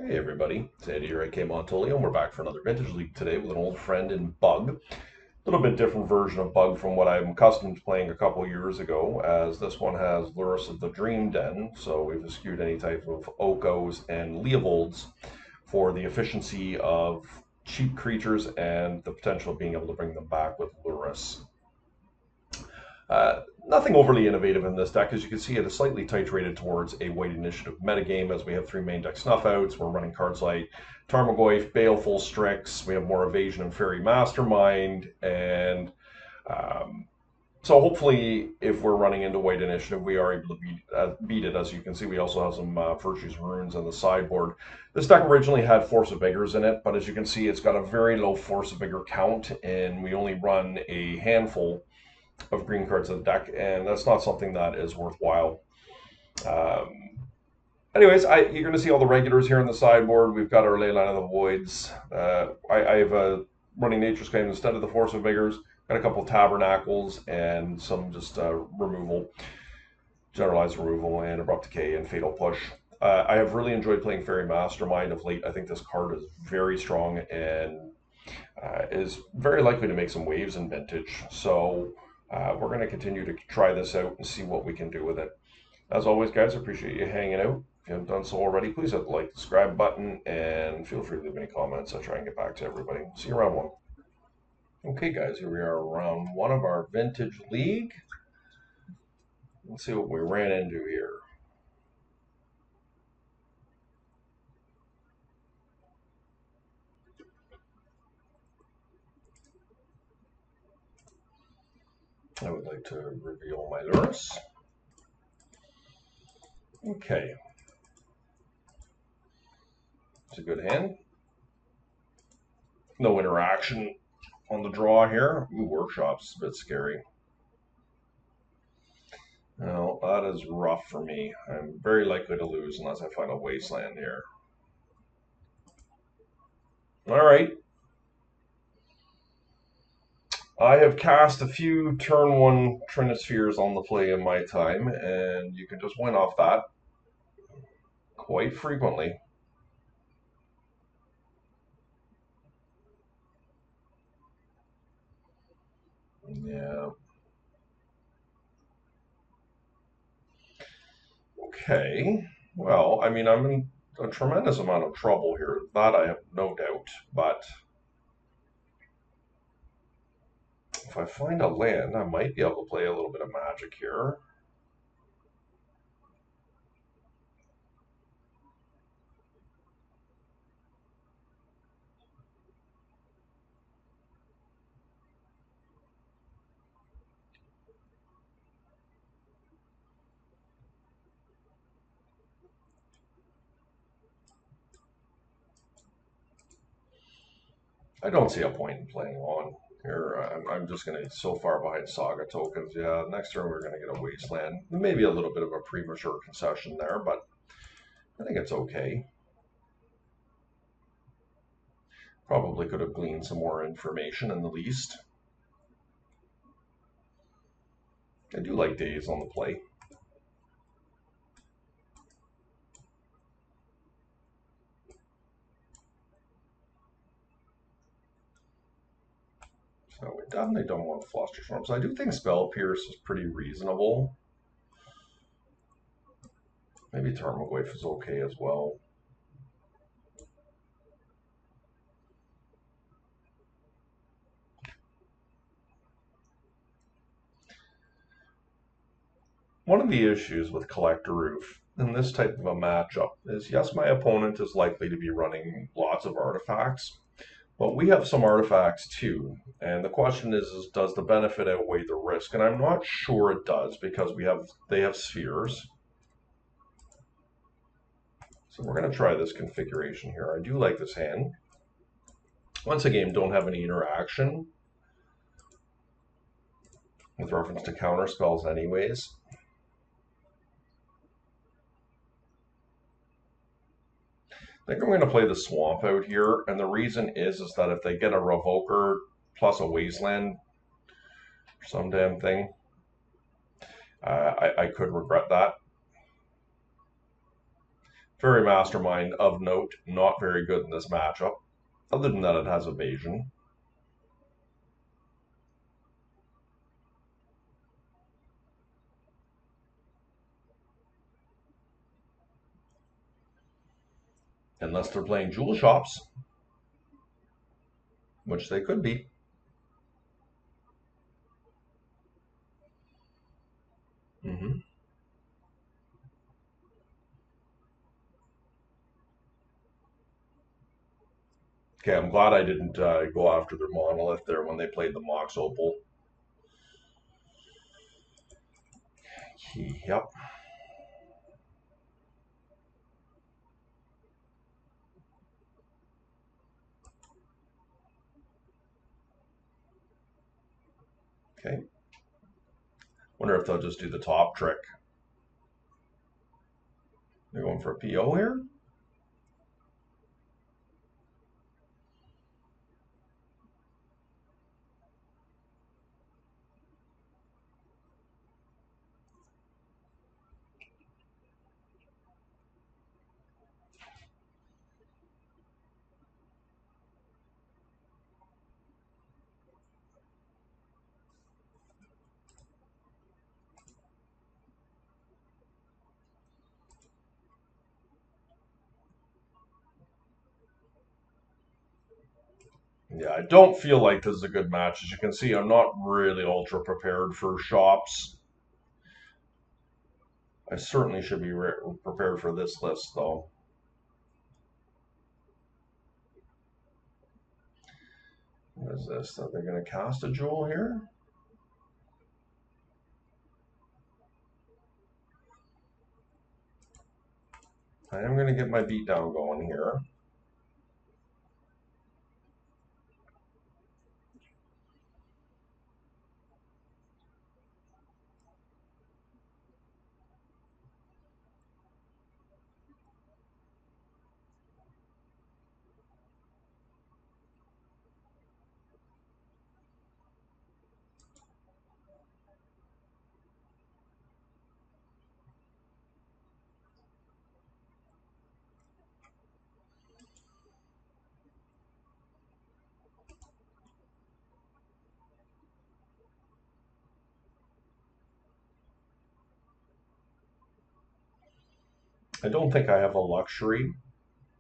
Hey everybody, it's Andy here at K Montolio, and we're back for another Vintage League today with an old friend in Bug. A little bit different version of Bug from what I'm accustomed to playing a couple years ago, as this one has Lurrus of the Dream Den, so we've eschewed any type of Okos and Leovolds for the efficiency of cheap creatures and the potential of being able to bring them back with Lurrus. Nothing overly innovative in this deck. As you can see, it is slightly titrated towards a white initiative metagame as we have three main deck snuff outs. We're running cards like Tarmogoyf, Baleful Strix. We have more Evasion and Fairy Mastermind. And so hopefully, if we're running into white initiative, we are able to beat it. As you can see, we also have some Virtues Runes on the sideboard. This deck originally had Force of Vigors in it, but as you can see, it's got a very low Force of Vigor count, and we only run a handful of green cards in the deck, and that's not something that is worthwhile. Um, you're going to see all the regulars here on the sideboard. We've got our Leyline of the Voids. I have a running Nature's Claim instead of the Force of Vigors. Got a couple of Tabernacles and some just removal, generalized removal, and Abrupt Decay and Fatal Push. I have really enjoyed playing Fairy Mastermind of late. I think this card is very strong and is very likely to make some waves in Vintage. So we're going to continue to try this out and see what we can do with it. As always, guys, I appreciate you hanging out. If you haven't done so already, please hit the like, subscribe button, and feel free to leave any comments. I try and get back to everybody. See you around one. Okay, guys, here we are around one of our Vintage League. Let's see what we ran into here. I would like to reveal my Lurrus. Okay. It's a good hand. No interaction on the draw here. Ooh, Workshop's a bit scary. Well, that is rough for me. I'm very likely to lose unless I find a wasteland here. All right. I have cast a few turn one Trinispheres on the play in my time, and you can just win off that quite frequently. Yeah. Okay. Well, I mean, I'm in a tremendous amount of trouble here. That I have no doubt. But if I find a land, I might be able to play a little bit of Magic here. I don't see a point in playing on here. I'm just going to be so far behind Saga tokens. Yeah, next turn we're going to get a Wasteland. Maybe a little bit of a premature concession there, but I think it's okay. Probably could have gleaned some more information in the least. I do like Days on the play. So we definitely don't want Flusterstorm. So I do think Spell Pierce is pretty reasonable. Maybe Tarmogoyf is okay as well. One of the issues with Collector Roof in this type of a matchup is, yes, my opponent is likely to be running lots of artifacts, but we have some artifacts too. And the question is does the benefit outweigh the risk? And I'm not sure it does because they have spheres. So we're going to try this configuration here. I do like this hand. Once again, don't have any interaction with reference to counter spells anyways. I think I'm going to play the Swamp out here, and the reason is that if they get a Revoker plus a Wasteland, or some damn thing, I could regret that. Fairy Mastermind of note, not very good in this matchup. Other than that, it has evasion. Unless they're playing jewel shops, which they could be. Mm-hmm. Okay, I'm glad I didn't go after their monolith there when they played the Mox Opal. Yep. Okay. Wonder if they'll just do the top trick. They're going for a PO here. Yeah, I don't feel like this is a good match. As you can see, I'm not really ultra prepared for shops. I certainly should be prepared for this list, though. What is this? Are they going to cast a jewel here? I am going to get my beatdown going here. I don't think I have a luxury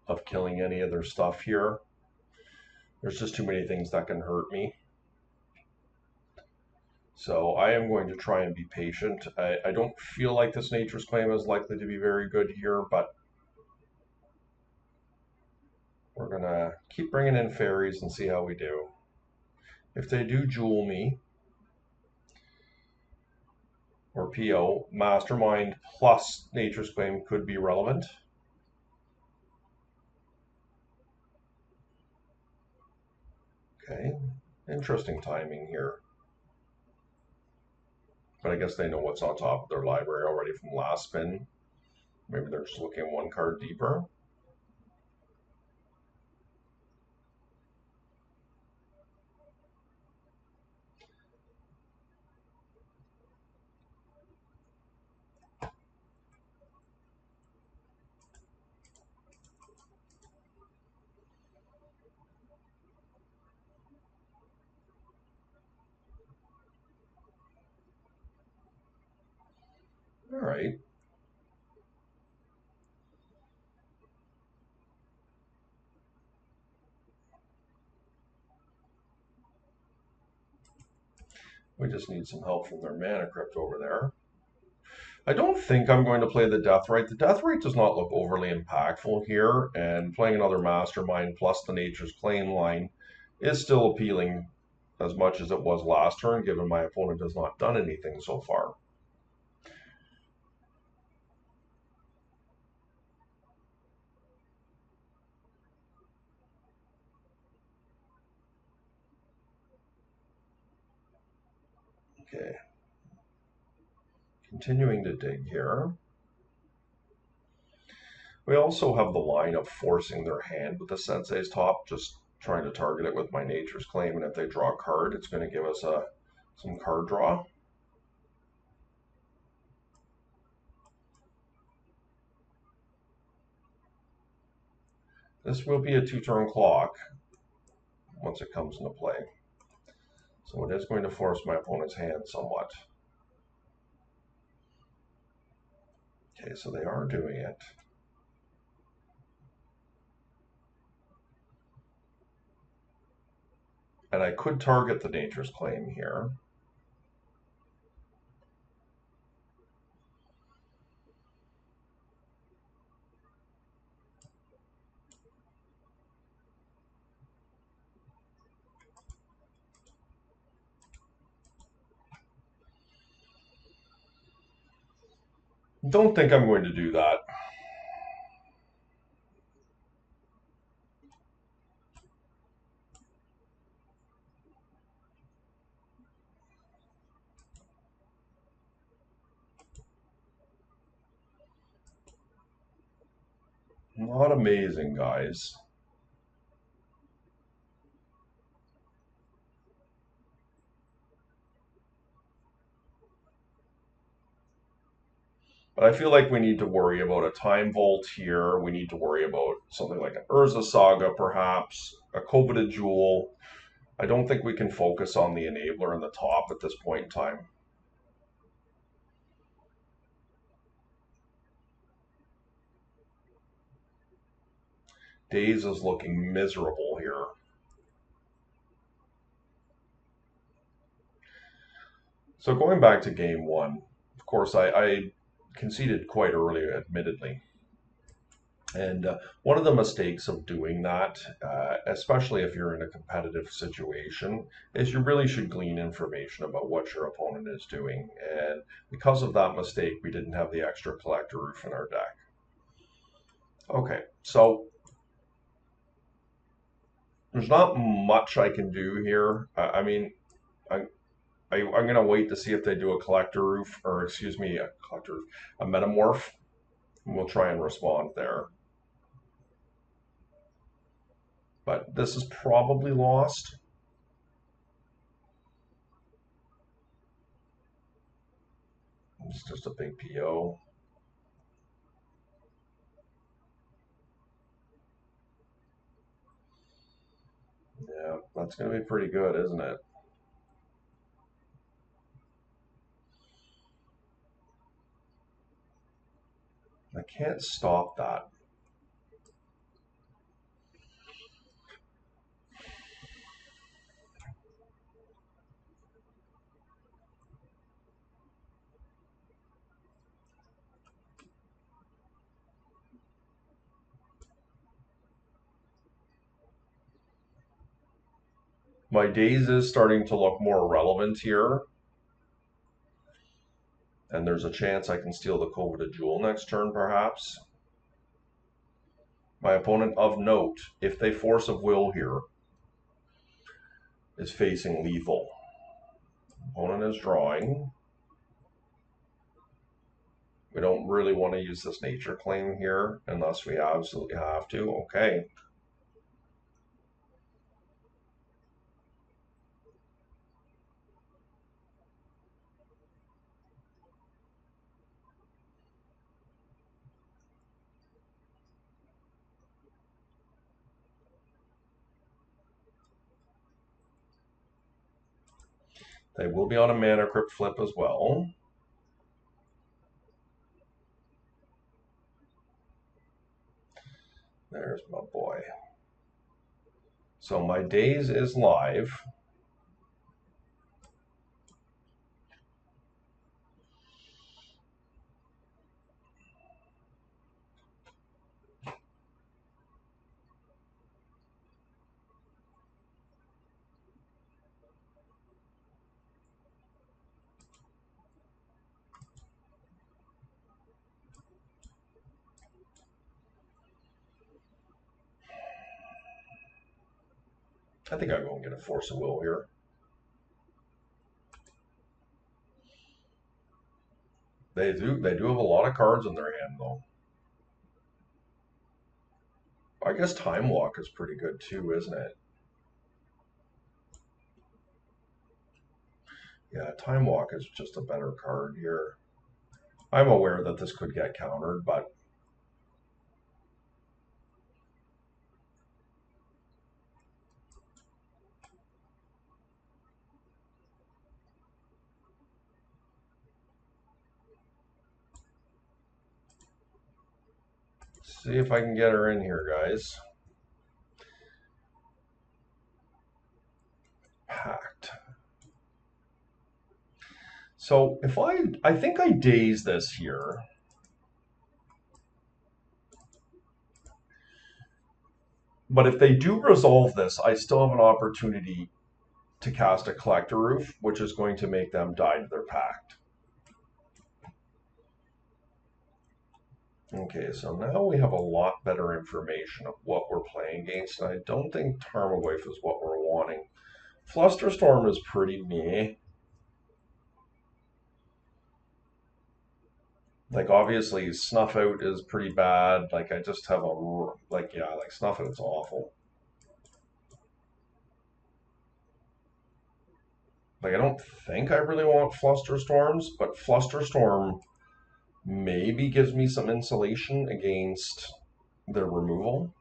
of killing any of their stuff here. There's just too many things that can hurt me. So I am going to try and be patient. I don't feel like this Nature's Claim is likely to be very good here, but we're going to keep bringing in fairies and see how we do. If they do jewel me, or PO, Mastermind plus Nature's Claim could be relevant. Okay, interesting timing here. But I guess they know what's on top of their library already from last spin. Maybe they're just looking one card deeper. All right. We just need some help from their mana crypt over there. I don't think I'm going to play the Deathrite. The Deathrite does not look overly impactful here, and playing another Mastermind plus the Nature's Claim line is still appealing as much as it was last turn, given my opponent has not done anything so far. Okay. Continuing to dig here. We also have the line of forcing their hand with the Sensei's top, just trying to target it with my Nature's Claim, and if they draw a card, it's going to give us some card draw. This will be a 2-turn clock once it comes into play. So it is going to force my opponent's hand somewhat. Okay, so they are doing it. And I could target the dangerous claim here. Don't think I'm going to do that. Not amazing, guys. But I feel like we need to worry about a time vault here. We need to worry about something like an Urza Saga, perhaps, a coveted jewel. I don't think we can focus on the enabler in the top at this point in time. Days is looking miserable here. So going back to game one, of course, I conceded quite early, admittedly. And one of the mistakes of doing that, especially if you're in a competitive situation, is you really should glean information about what your opponent is doing. And because of that mistake, we didn't have the extra collector roof in our deck. Okay, so there's not much I can do here. I mean, I'm going to wait to see if they do a collector roof, or excuse me, a metamorph. And we'll try and respond there. But this is probably lost. It's just a big PO. Yeah, that's going to be pretty good, isn't it? I can't stop that. My days is starting to look more relevant here. And there's a chance I can steal the coveted jewel next turn, perhaps. My opponent of note, if they force of will here, is facing lethal. Opponent is drawing. We don't really want to use this nature claim here unless we absolutely have to. Okay. They will be on a mana crypt flip as well. There's my boy. So my days is live. I think I'll go and get a force of will here. They do have a lot of cards in their hand though. I guess Time Walk is pretty good too, isn't it? Yeah, Time Walk is just a better card here. I'm aware that this could get countered, but See if I can get her in here, guys. Packed. So if I think I daze this here. But if they do resolve this, I still have an opportunity to cast a Collector Roof, which is going to make them die to their pact. Okay, so now we have a lot better information of what we're playing against, and I don't think Tarmogoyf is what we're wanting. Flusterstorm is pretty meh. Like, obviously, Snuff Out is pretty bad. Like, I just have a, like, yeah, like, Snuff Out's awful. Like, I don't think I really want Flusterstorms, but Flusterstorm maybe gives me some insulation against their removal.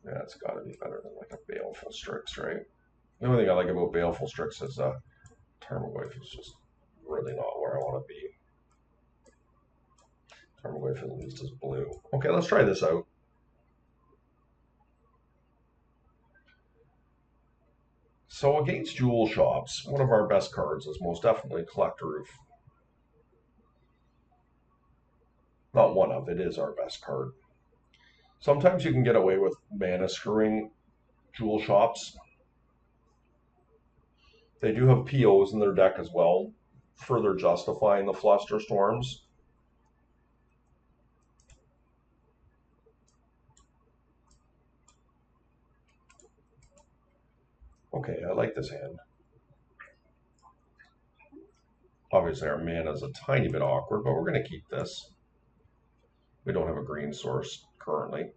Yeah, it's got to be better than, like, a Baleful Strix, right? The only thing I like about Baleful Strix is Tarmogoyf is just really not where I want to be. Tarmogoyf at least is blue. Okay, let's try this out. So against Jewel Shops, one of our best cards is most definitely Collector Roof. Not one of, it is our best card. Sometimes you can get away with mana screwing Jewel Shops. They do have POs in their deck as well, further justifying the Flusterstorms. Okay, I like this hand. Obviously, our mana is a tiny bit awkward, but we're going to keep this. We don't have a green source currently.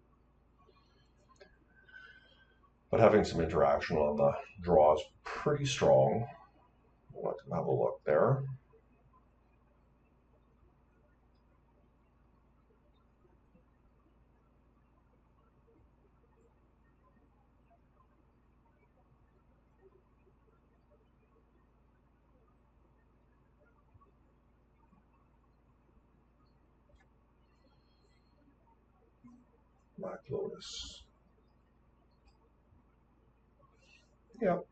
But having some interaction on the draw is pretty strong. Let them have a look there. Black Lotus. Yep.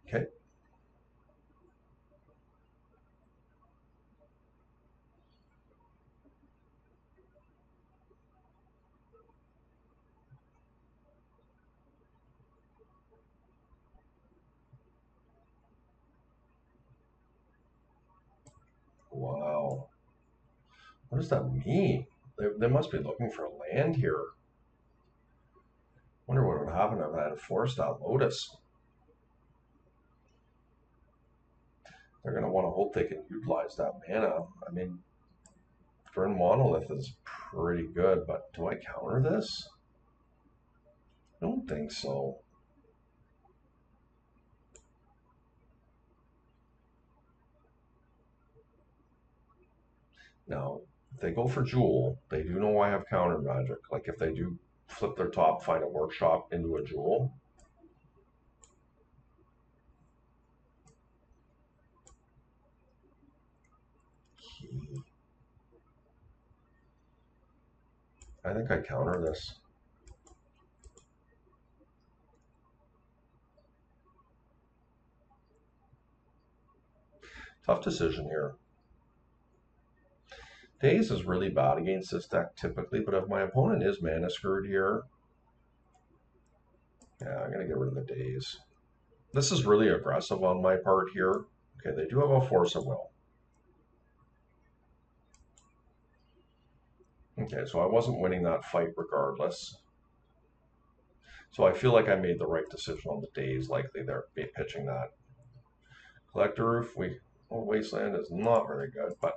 Okay. Wow. What does that mean? They must be looking for a land here. Wonder what would happen if I had forced that Lotus. They're going to want to hope they can utilize that mana. I mean, Grim Monolith is pretty good, but do I counter this? I don't think so. Now, if they go for Jewel, they do know I have counter magic. Like if they do flip their top, find a workshop into a Jewel. Key. I think I counter this. Tough decision here. Daze is really bad against this deck typically, but if my opponent is mana screwed here, yeah, I'm going to get rid of the Daze. This is really aggressive on my part here. Okay, they do have a Force of Will. Okay, so I wasn't winning that fight regardless. So I feel like I made the right decision on the Daze, likely they're pitching that. Collector Roof, Wasteland is not very good, but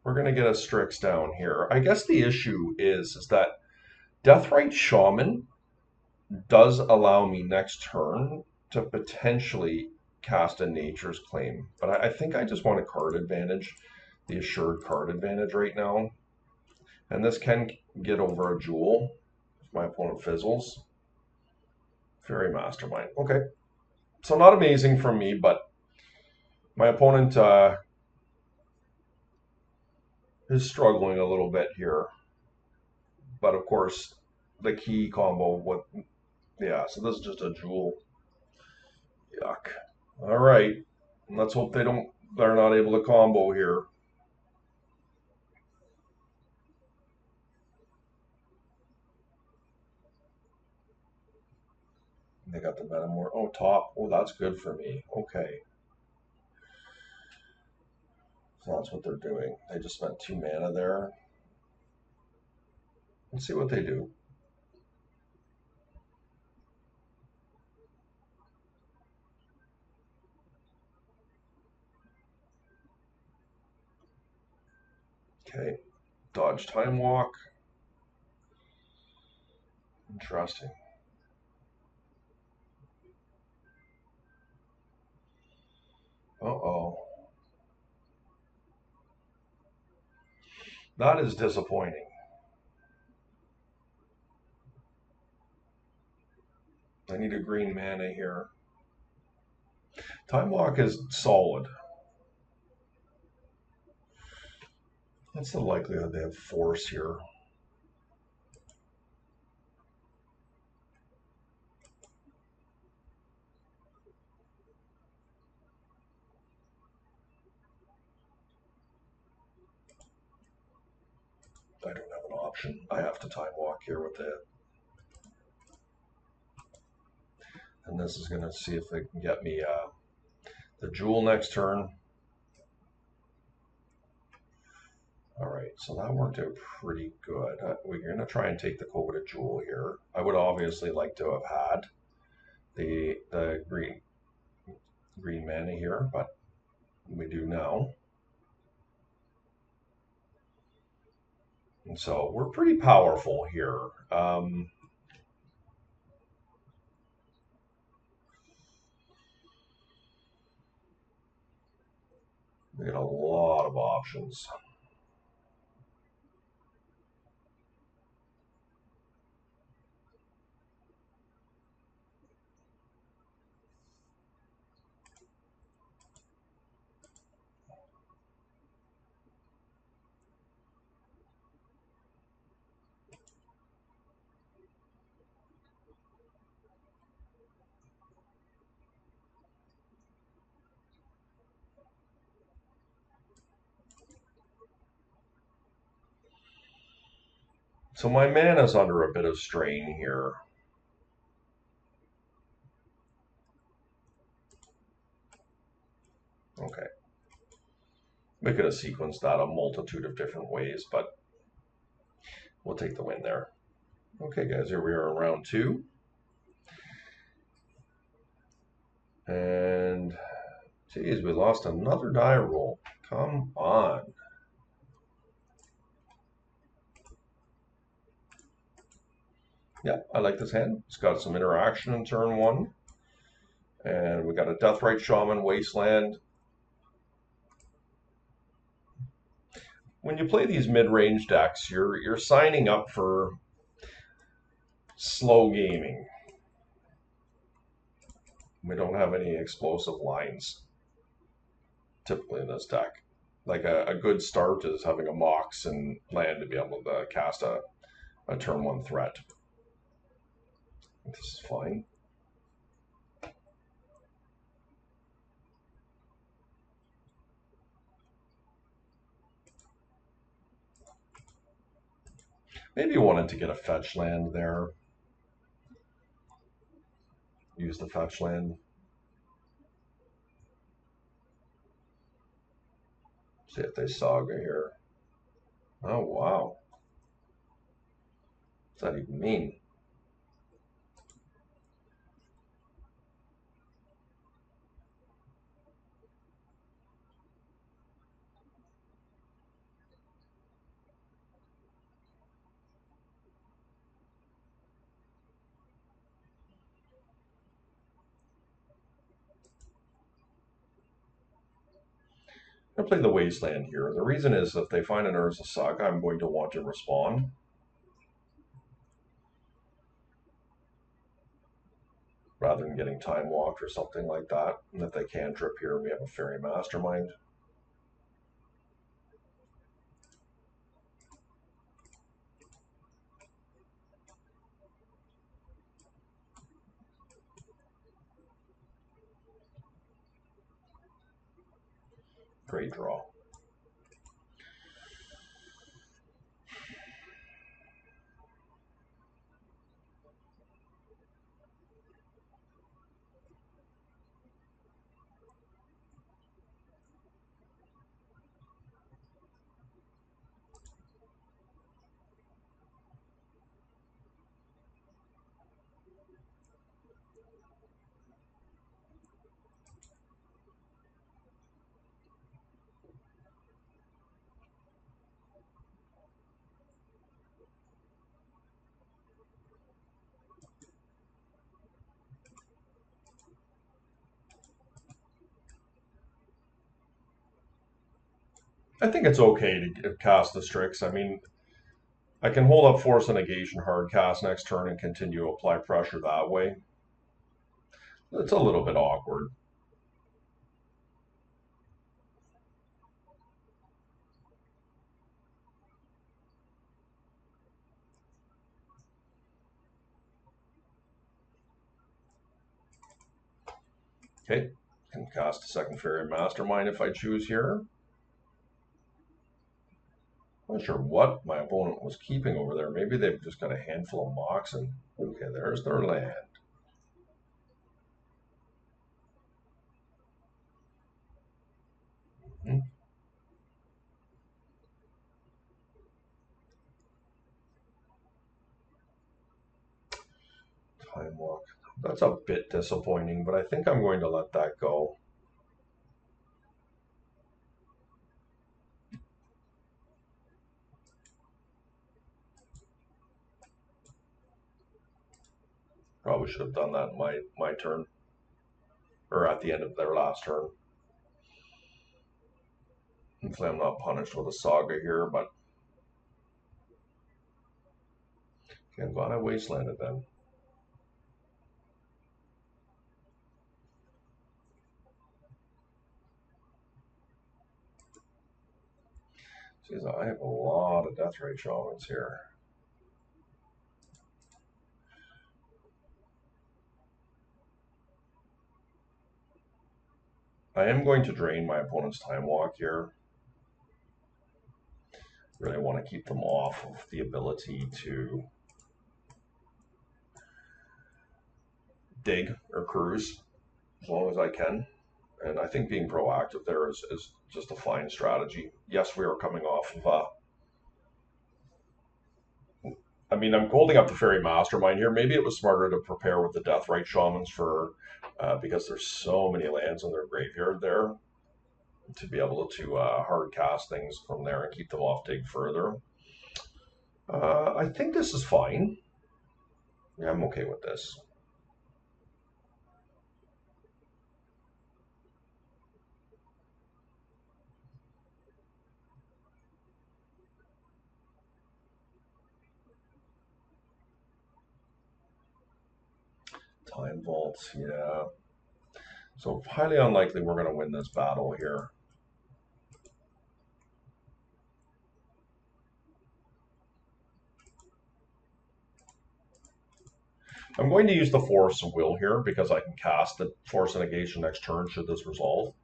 we're going to get a Strix down here. I guess the issue is that Deathrite Shaman does allow me next turn to potentially cast a nature's claim, but I think I just want a card advantage, the assured card advantage right now. And this can get over a jewel if my opponent fizzles. Fairy Mastermind. Okay. So not amazing from me, but my opponent is struggling a little bit here. But of course, the key combo with, yeah, so this is just a jewel. Yuck. All right. Let's hope they're not able to combo here. They got the Metamorph. Oh, top. Oh, that's good for me. Okay. So that's what they're doing. They just spent 2 mana there. Let's see what they do. Okay. Dodge Time Walk. Interesting. Uh-oh. That is disappointing. I need a green mana here. Time Walk is solid. What's the likelihood they have Force here? I don't have an option. I have to Time Walk here with it. And this is going to see if they can get me the jewel next turn. All right, so that worked out pretty good. We're going to try and take the coveted jewel here. I would obviously like to have had the green mana here, but we do now. And so we're pretty powerful here. We got a lot of options. So my mana's under a bit of strain here. Okay. We could have sequenced that a multitude of different ways, but we'll take the win there. Okay, guys, here we are in round 2. And, geez, we lost another die roll. Come on. Yeah, I like this hand. It's got some interaction in turn 1. And we got a Deathrite Shaman, Wasteland. When you play these mid-range decks, you're signing up for slow gaming. We don't have any explosive lines typically in this deck. Like a good start is having a Mox and land to be able to cast a turn 1 threat. This is fine. Maybe you wanted to get a fetch land there. Use the fetch land. See if they saga here. Oh, wow. What's that even mean? I'm going to play the Wasteland here. The reason is if they find an Urza Saga, I'm going to want to respond. Rather than getting time walked or something like that. And if they cantrip here, we have a Fairy Mastermind. Great draw. I think it's okay to cast the Strix. I mean, I can hold up Force and Negation hard cast next turn and continue to apply pressure that way. It's a little bit awkward. Okay, can cast a second Fairy Mastermind if I choose here. Not sure what my opponent was keeping over there. Maybe they've just got a handful of Mox and okay, there's their land. Hmm. Time Walk. That's a bit disappointing, but I think I'm going to let that go. Probably should have done that in my turn, or at the end of their last turn. Hopefully I'm not punished with a Saga here, but okay, I'm glad I wastelanded then. Jeez, I have a lot of Death Ray Shamans here. I am going to drain my opponent's Time Walk here. Really want to keep them off of the ability to dig or cruise as long as I can. And I think being proactive there is just a fine strategy. Yes, we are coming off of I mean, I'm holding up the Fairy Mastermind here. Maybe it was smarter to prepare with the Deathrite Shamans for because there's so many lands in their graveyard there to be able to hard cast things from there and keep them off dig further. I think this is fine. Yeah, I'm okay with this. Time Vaults, yeah. So highly unlikely we're going to win this battle here. I'm going to use the Force of Will here because I can cast the Force of Negation next turn should this resolve.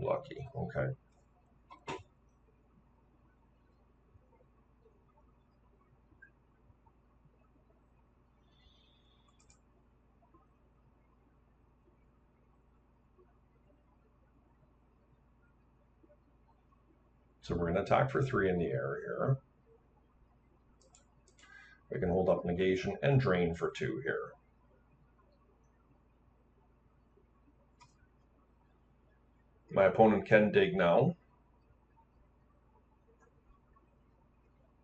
Lucky, okay. So we're going to attack for 3 in the air here. We can hold up Negation and Drain for 2 here. My opponent can dig now.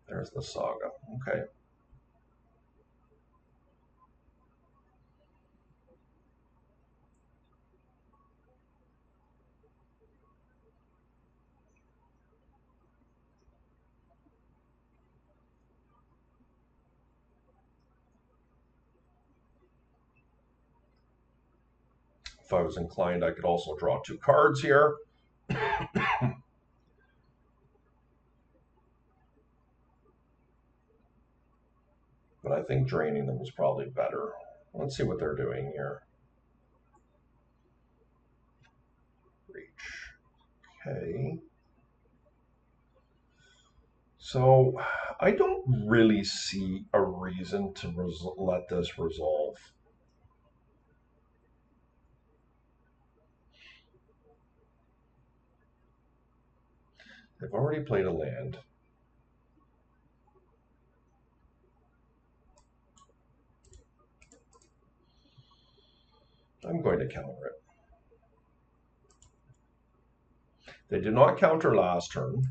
There's the Saga. Okay. If I was inclined, I could also draw 2 cards here. But I think draining them is probably better. Let's see what they're doing here. Reach. Okay. So I don't really see a reason to let this resolve. They've already played a land. I'm going to counter it. They did not counter last turn.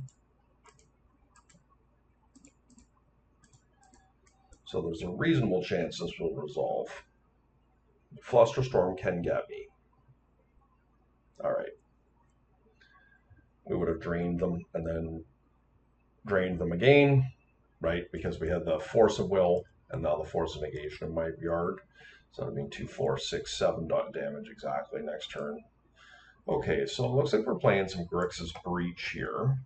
So there's a reasonable chance this will resolve. Flusterstorm can get me. All right. We would have drained them and then drained them again, right? Because we had the Force of Will and now the Force of Negation in my yard. So that would mean 2, 4, 6, 7 dot damage exactly next turn. Okay, so it looks like we're playing some Grixis Breach here.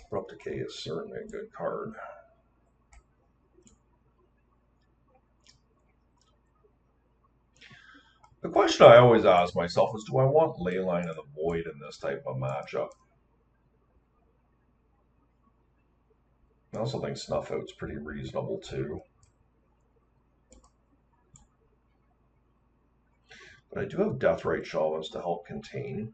Abrupt Decay is certainly a good card. The question I always ask myself is, do I want Leyline of the Void in this type of matchup? I also think Snuff Out's pretty reasonable too. But I do have Deathrite Shamans to help contain.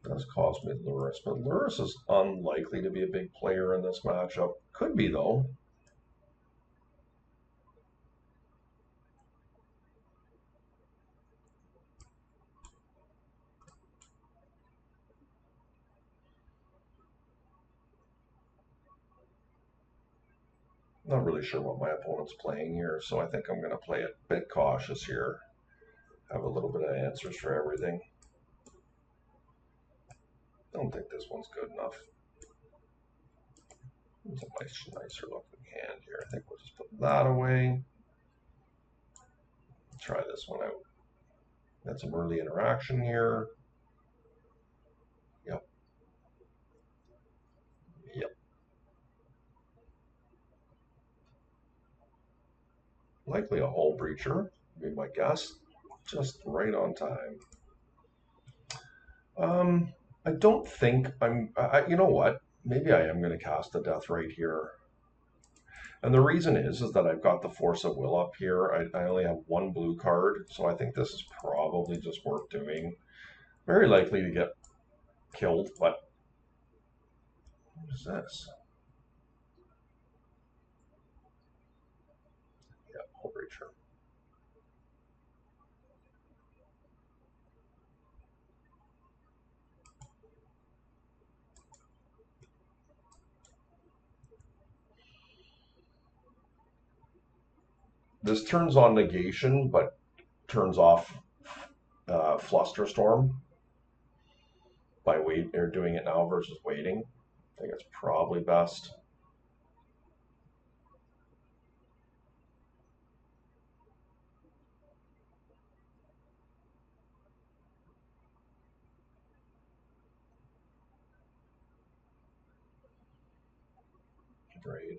Does cost me Lurrus, but Lurrus is unlikely to be a big player in this matchup. Could be though. Not really sure what my opponent's playing here, so I think I'm going to play it a bit cautious here. Have a little bit of answers for everything. Don't think this one's good enough. It's a much nicer looking hand here. I think we'll just put that away. Try this one out. Got some early interaction here. Yep. Yep. Likely a Hull Breacher, would be my guess. Just right on time. I don't think you know what? Maybe I am going to cast a Death right here. And the reason is that I've got the Force of Will up here. I only have 1 blue card, so I think this is probably just worth doing. Very likely to get killed, but what is this? Yeah, Hull Breacher. This turns on negation, but turns off Flusterstorm by doing it now versus waiting. I think it's probably best. Great.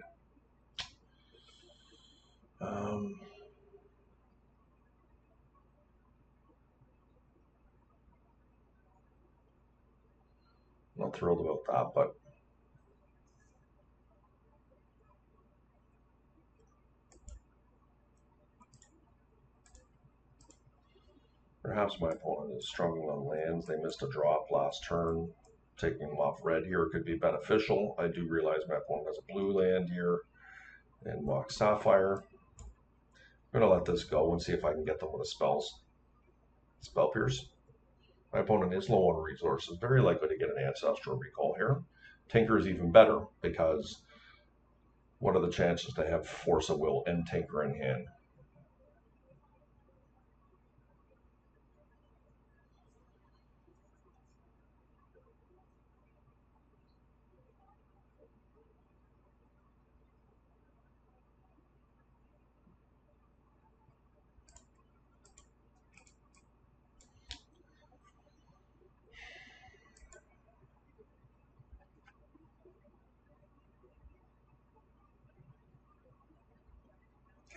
Not thrilled about that, but Perhaps my opponent is struggling on lands. They missed a drop last turn. Taking them off red here could be beneficial. I do realize my opponent has a blue land here and Mox Sapphire. I'm going to let this go and see if I can get them with a Spell Pierce. My opponent is low on resources, very likely to get an Ancestral Recall here. Tinker is even better because what are the chances to have Force of Will and Tinker in hand?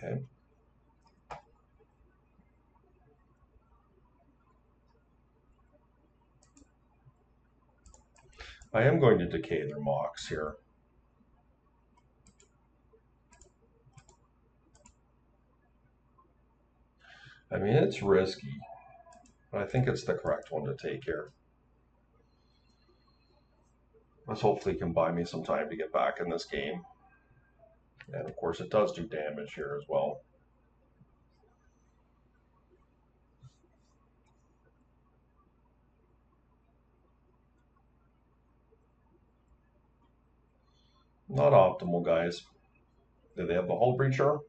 Okay. I am going to decay their Mox here. I mean, it's risky, but I think it's the correct one to take here. This hopefully can buy me some time to get back in this game. And of course it does do damage here as well. Not optimal, guys. Do they have the Hull Breacher?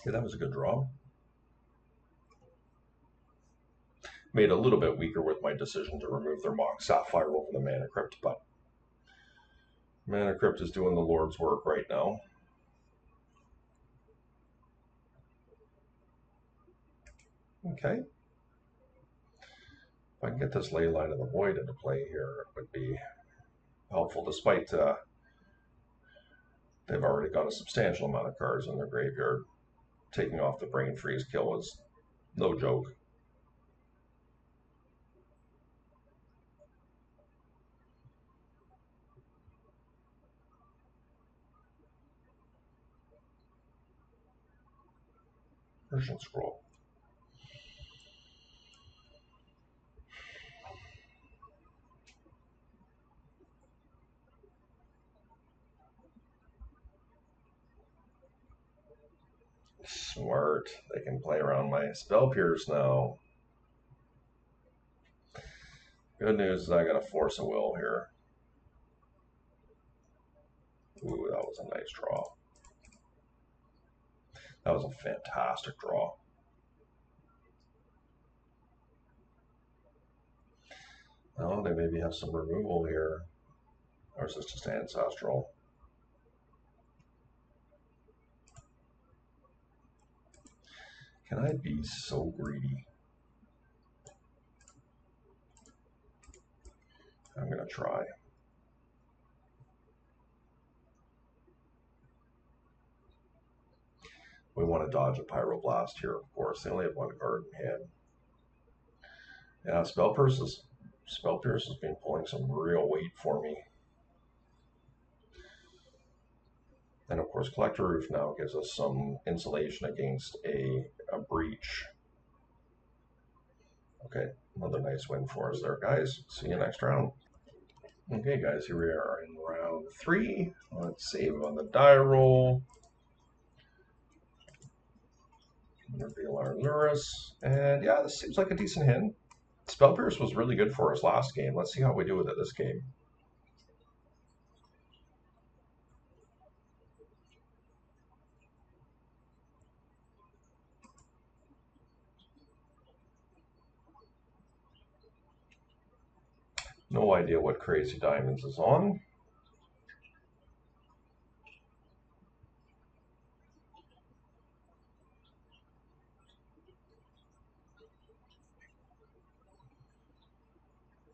Okay, that was a good draw. Made a little bit weaker with my decision to remove their Mox Sapphire over the Mana Crypt, but Mana Crypt is doing the Lord's work right now. Okay. If I can get this Leyline of the Void into play here, it would be helpful, despite they've already got a substantial amount of cards in their graveyard. Taking off the Brain Freeze kill is no joke. Persian Scroll. Smart. They can play around my Spell Pierce now. Good news is I got a Force of Will here. Ooh, that was a nice draw. That was a fantastic draw. Oh, they maybe have some removal here. Or is this just Ancestral? Can I be so greedy? I'm going to try. We want to dodge a Pyroblast here, of course. They only have one card in hand. Yeah, Spell Pierce has been pulling some real weight for me. And of course, Collector Roof now gives us some insulation against a breach. Okay, another nice win for us there, guys. See you next round. Okay, guys, here we are in round 3. Let's save on the die roll. Reveal our Lurrus. And yeah, this seems like a decent hand. Spell Pierce was really good for us last game. Let's see how we do with it this game. No idea what Crazy Diamonds is on.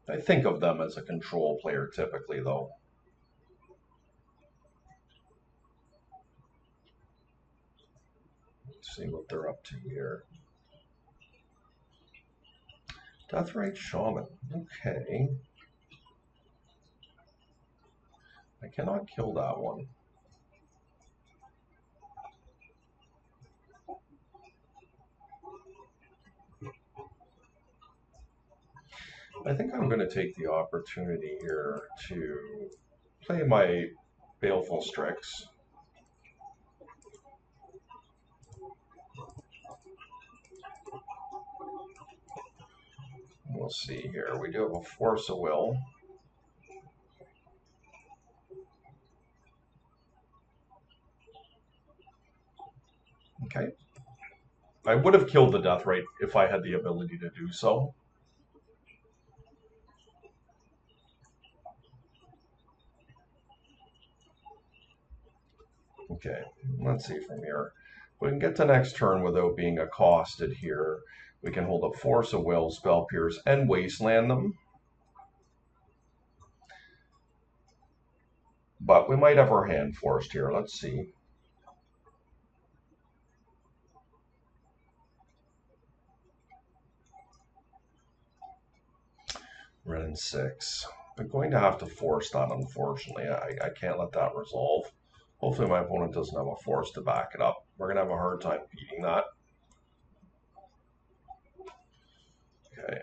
I think of them as a control player typically, though. Let's see what they're up to here. Deathrite Shaman. Okay. I cannot kill that one. I think I'm going to take the opportunity here to play my Baleful Strix. We'll see here. We do have a Force of Will. Okay. I would have killed the Deathrite if I had the ability to do so. Okay, let's see from here. We can get to next turn without being accosted here. We can hold up Force of Will, Spell Pierce, and Wasteland them. But we might have our hand forced here. Let's see. Red and 6. I'm going to have to force that, unfortunately. I can't let that resolve. Hopefully my opponent doesn't have a force to back it up. We're going to have a hard time beating that. Okay.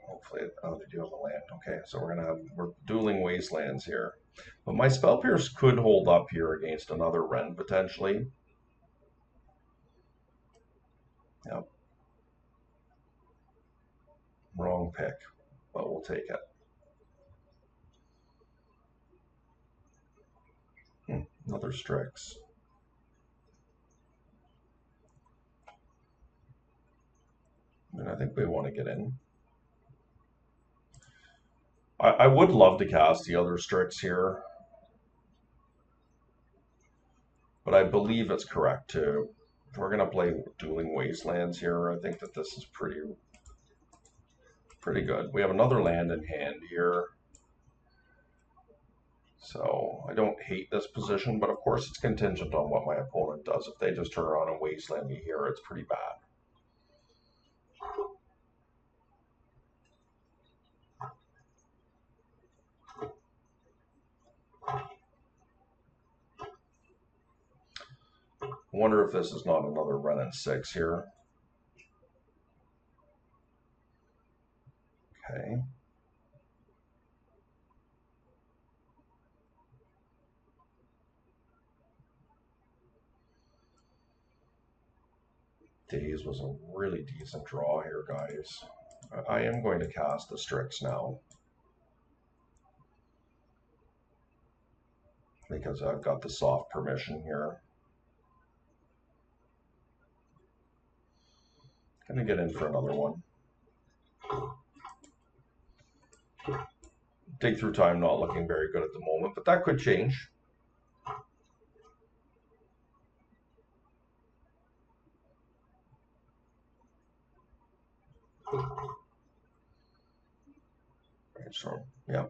Hopefully, oh, they do have a land. Okay, so we're dueling Wastelands here. But my Spell Pierce could hold up here against another Ren, potentially. Yep. Wrong pick, but we'll take it. Another Strix. And I think we want to get in. I would love to cast the other Strix here, but I believe it's correct too. If we're going to play Dueling Wastelands here, I think that this is pretty good. We have another land in hand here. So I don't hate this position, but of course it's contingent on what my opponent does. If they just turn around and Wasteland me here, it's pretty bad. I wonder if this is not another Ren and 6 here. Okay. Days was a really decent draw here, guys. I am going to cast the Strix now, because I've got the soft permission here. Gonna get in for another one. Dig Through Time not looking very good at the moment, but that could change. So, yeah.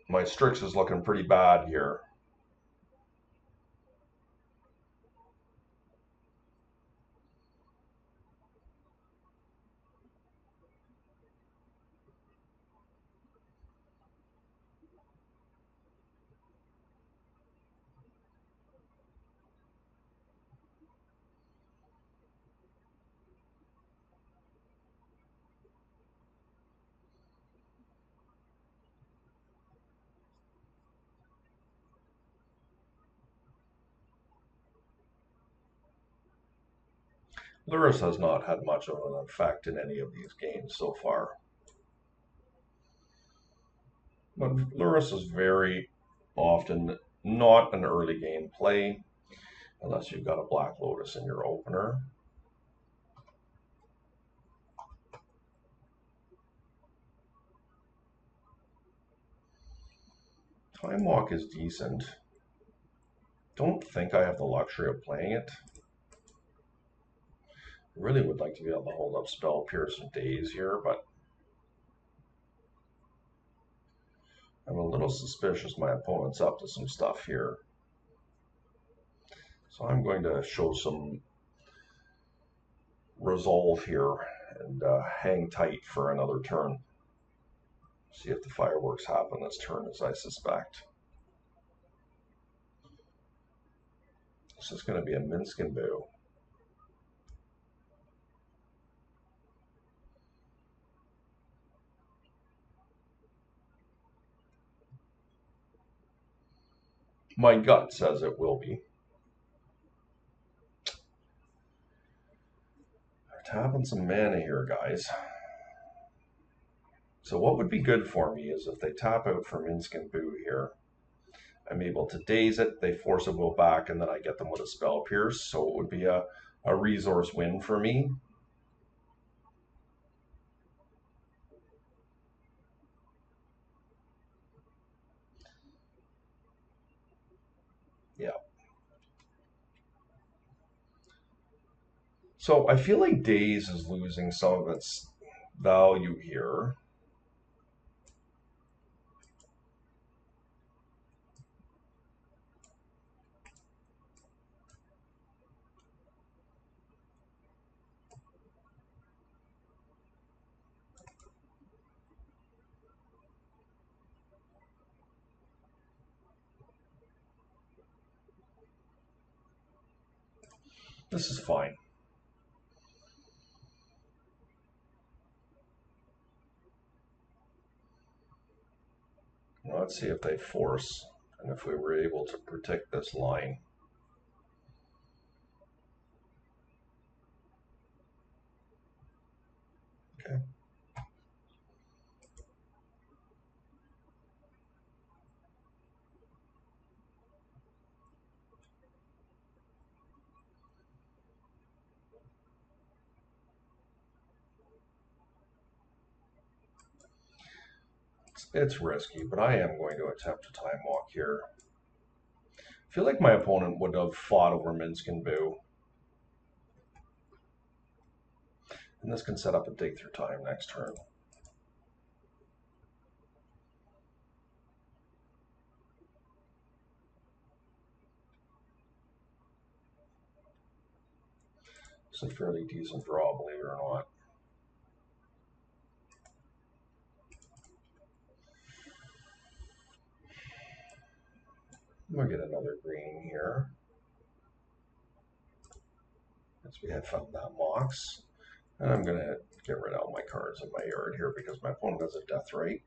My Strix is looking pretty bad here. Lurrus has not had much of an effect in any of these games so far. But Lurrus is very often not an early game play, unless you've got a Black Lotus in your opener. Time Walk is decent. Don't think I have the luxury of playing it. Really would like to be able to hold up Spell Pierce and Daze here, but I'm a little suspicious my opponent's up to some stuff here. So I'm going to show some resolve here and hang tight for another turn. See if the fireworks happen this turn, as I suspect. This is going to be a Minsk and Boo. My gut says it will be. They're tapping some mana here, guys. So what would be good for me is if they tap out for Minsk and Boo here, I'm able to daze it, they force a will back, and then I get them with a Spell Pierce. So it would be a resource win for me. Yeah. So I feel like Daze is losing some of its value here. This is fine. Let's see if they force, and if we were able to protect this line. Okay. It's risky, but I am going to attempt a time walk here. I feel like my opponent would have fought over Minsk and Boo. And this can set up a dig through time next turn. It's a fairly decent draw, believe it or not. We'll get another green here. As we have found that Mox. And I'm going to get rid of all my cards in my yard here because my opponent has a death rate.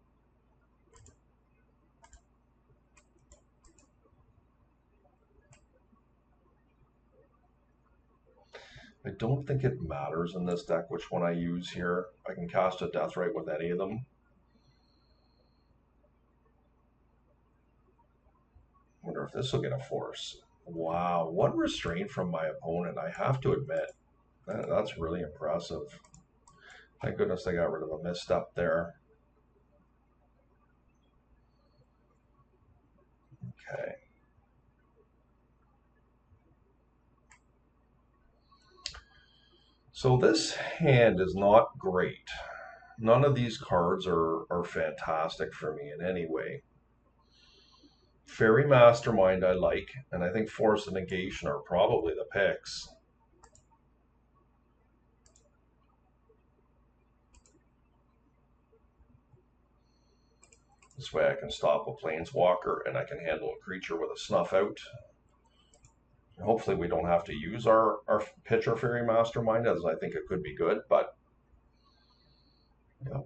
I don't think it matters in this deck which one I use here. I can cast a death rate with any of them. Wonder if this will get a force. Wow, what restraint from my opponent, I have to admit. That's really impressive. Thank goodness they got rid of a misstep there. Okay. So this hand is not great. None of these cards are fantastic for me in any way. Fairy Mastermind I like, and I think Force and Negation are probably the picks. This way I can stop a Planeswalker and I can handle a creature with a Snuff Out. Hopefully we don't have to use our pitcher Fairy Mastermind, as I think it could be good, but yeah.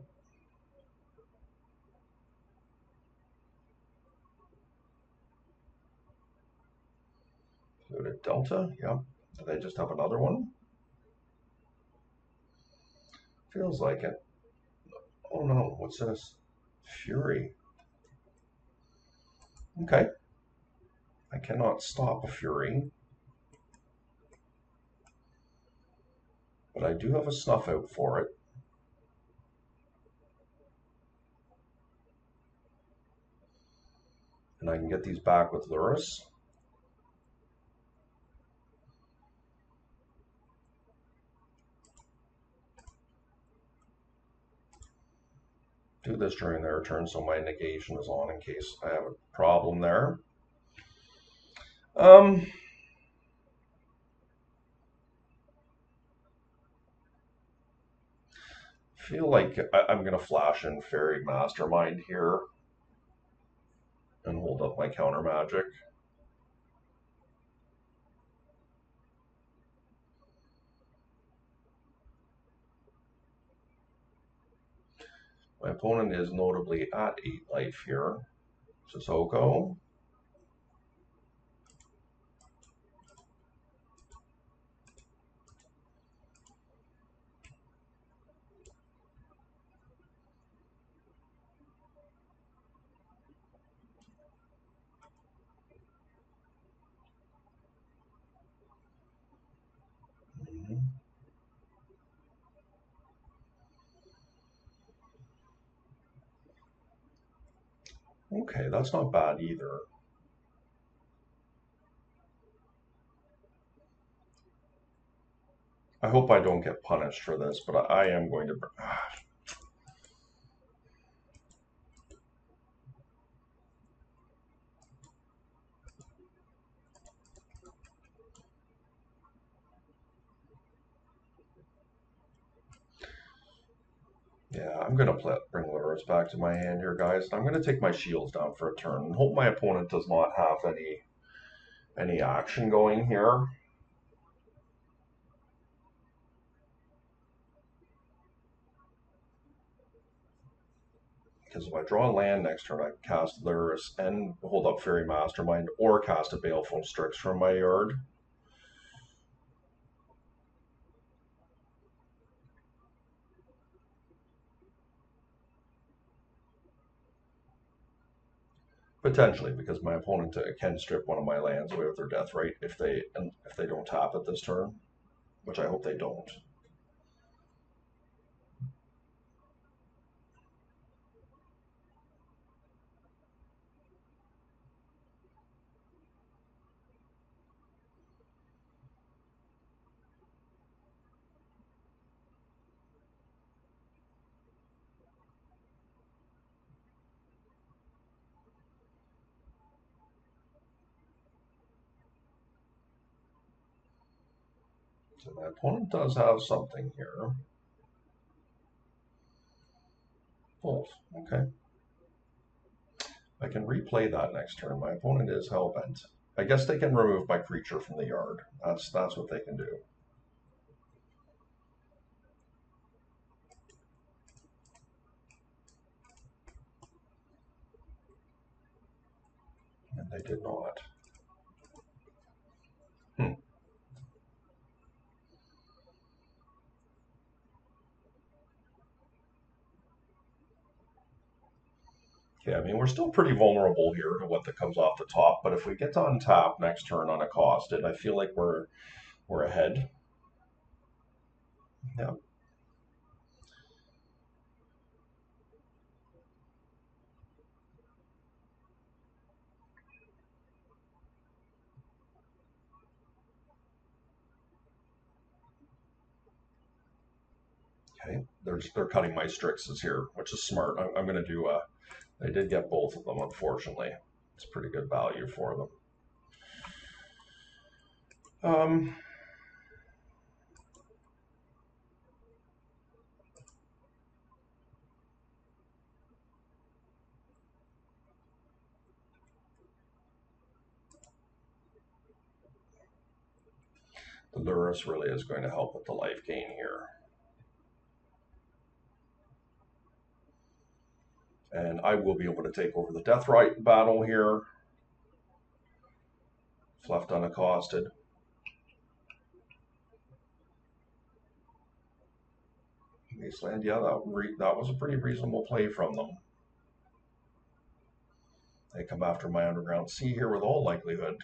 Go to Delta, yeah. Do they just have another one? Feels like it. Oh no, what's this? Fury. Okay. I cannot stop a Fury. But I do have a Snuff Out for it. And I can get these back with Lurrus. Do this during their turn so my negation is on in case I have a problem there. feel like I'm going to flash in Fairy Mastermind here and hold up my counter magic. My opponent is notably at 8 life here. Sissoko. Okay, that's not bad either. I hope I don't get punished for this, but I am going to... Yeah, I'm going to bring Lurrus back to my hand here, guys. I'm going to take my shields down for a turn and hope my opponent does not have any action going here. Because if I draw a land next turn, I can cast Lurrus and hold up Fairy Mastermind or cast a Baleful Strix from my yard. Potentially, because my opponent can strip one of my lands away with their death right if they don't tap it this turn, which I hope they don't. So my opponent does have something here. Bolt. Okay. I can replay that next turn. My opponent is hellbent. I guess they can remove my creature from the yard. That's what they can do. And they did not. Okay, I mean, we're still pretty vulnerable here to what that comes off the top, but if we get to untap next turn unaccosted, I feel like we're ahead. Yeah. Okay, they're cutting my Strixes here, which is smart. I'm going to do they did get both of them, unfortunately. It's pretty good value for them. The Lurrus really is going to help with the life gain here. And I will be able to take over the Deathrite battle here. It's left unaccosted. Wasteland, yeah, that was a pretty reasonable play from them. They come after my Underground Sea here with all likelihood.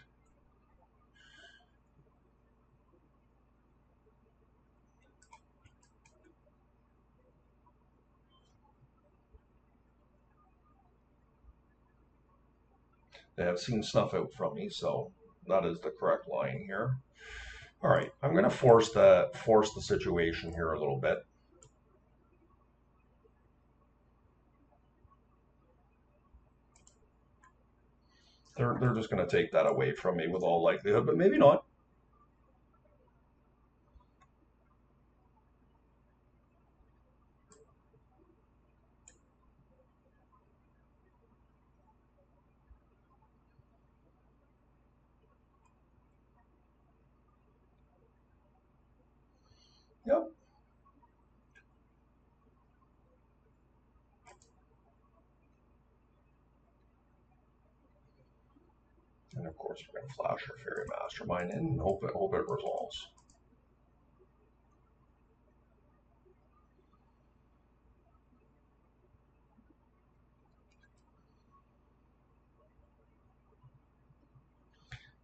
They have seen snuff out from me, so that is the correct line here. All right, I'm going to force the situation here a little bit. They're just going to take that away from me with all likelihood, but maybe not. Yep. And of course, we're going to flash our Fairy Mastermind in and hope it resolves.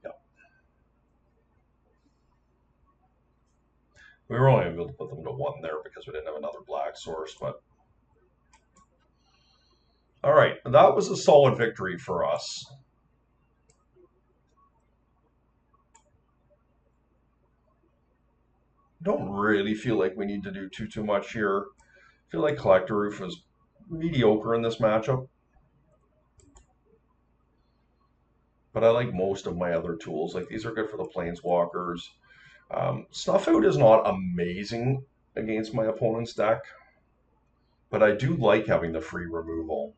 Yep. We were only able to put them to 1 there because we didn't have another black source, but all right, that was a solid victory for us. Don't really feel like we need to do too much here. I feel like Collector Roof was mediocre in this matchup, but I like most of my other tools. Like these are good for the Planeswalkers. Snuff Out is not amazing against my opponent's deck, but I do like having the free removal.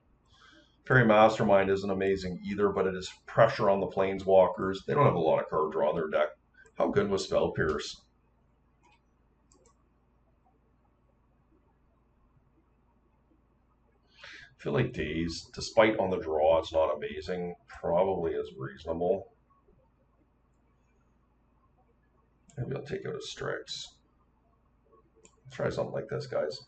Fairy Mastermind isn't amazing either, but it is pressure on the Planeswalkers. They don't have a lot of card draw in their deck. How good was Spell Pierce? I feel like Daze, despite on the draw, it's not amazing. Probably is reasonable. Maybe I'll take out a Strix. Let's try something like this, guys.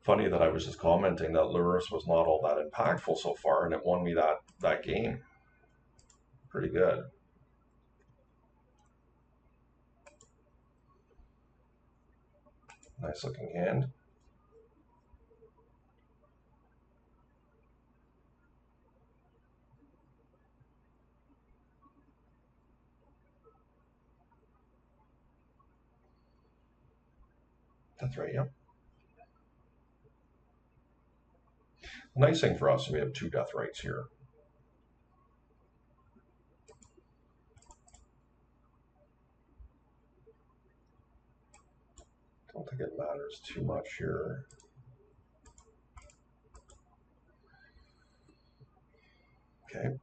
Funny that I was just commenting that Lurrus was not all that impactful so far, and it won me that game. Pretty good. Nice looking hand. That's right, yeah. The nice thing for us is we have 2 Death Rights here. Don't think it matters too much here. Okay.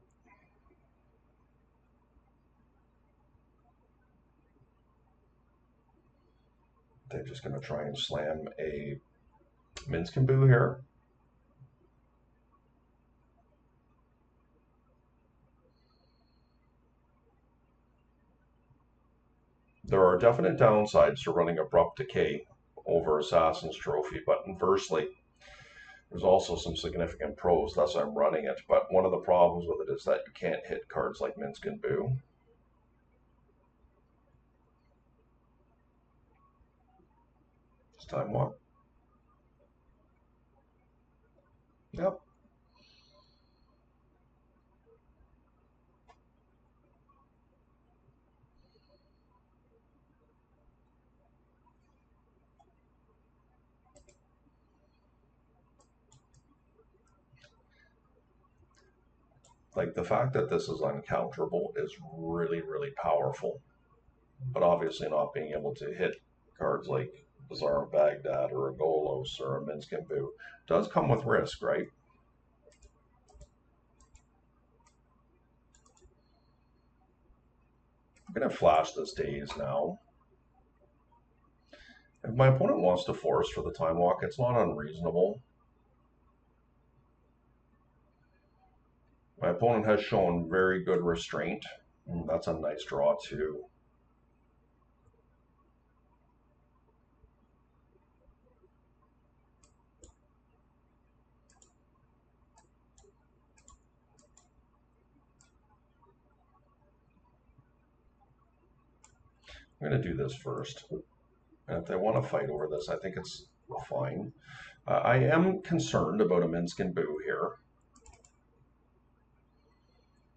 They're just going to try and slam a Minskin Boo here. There are definite downsides to running Abrupt Decay over Assassin's Trophy, but inversely, there's also some significant pros, thus I'm running it. But one of the problems with it is that you can't hit cards like Minskin Boo. It's time walk. Yep. Like the fact that this is uncounterable is really, really powerful. But obviously not being able to hit cards like Bazaar of Baghdad or a Golos or a Minskin Boo does come with risk, right? I'm going to flash this Daze now. If my opponent wants to force for the time walk, it's not unreasonable. My opponent has shown very good restraint. That's a nice draw too. I'm going to do this first. And if they want to fight over this, I think it's fine. I am concerned about a Minskin Boo here.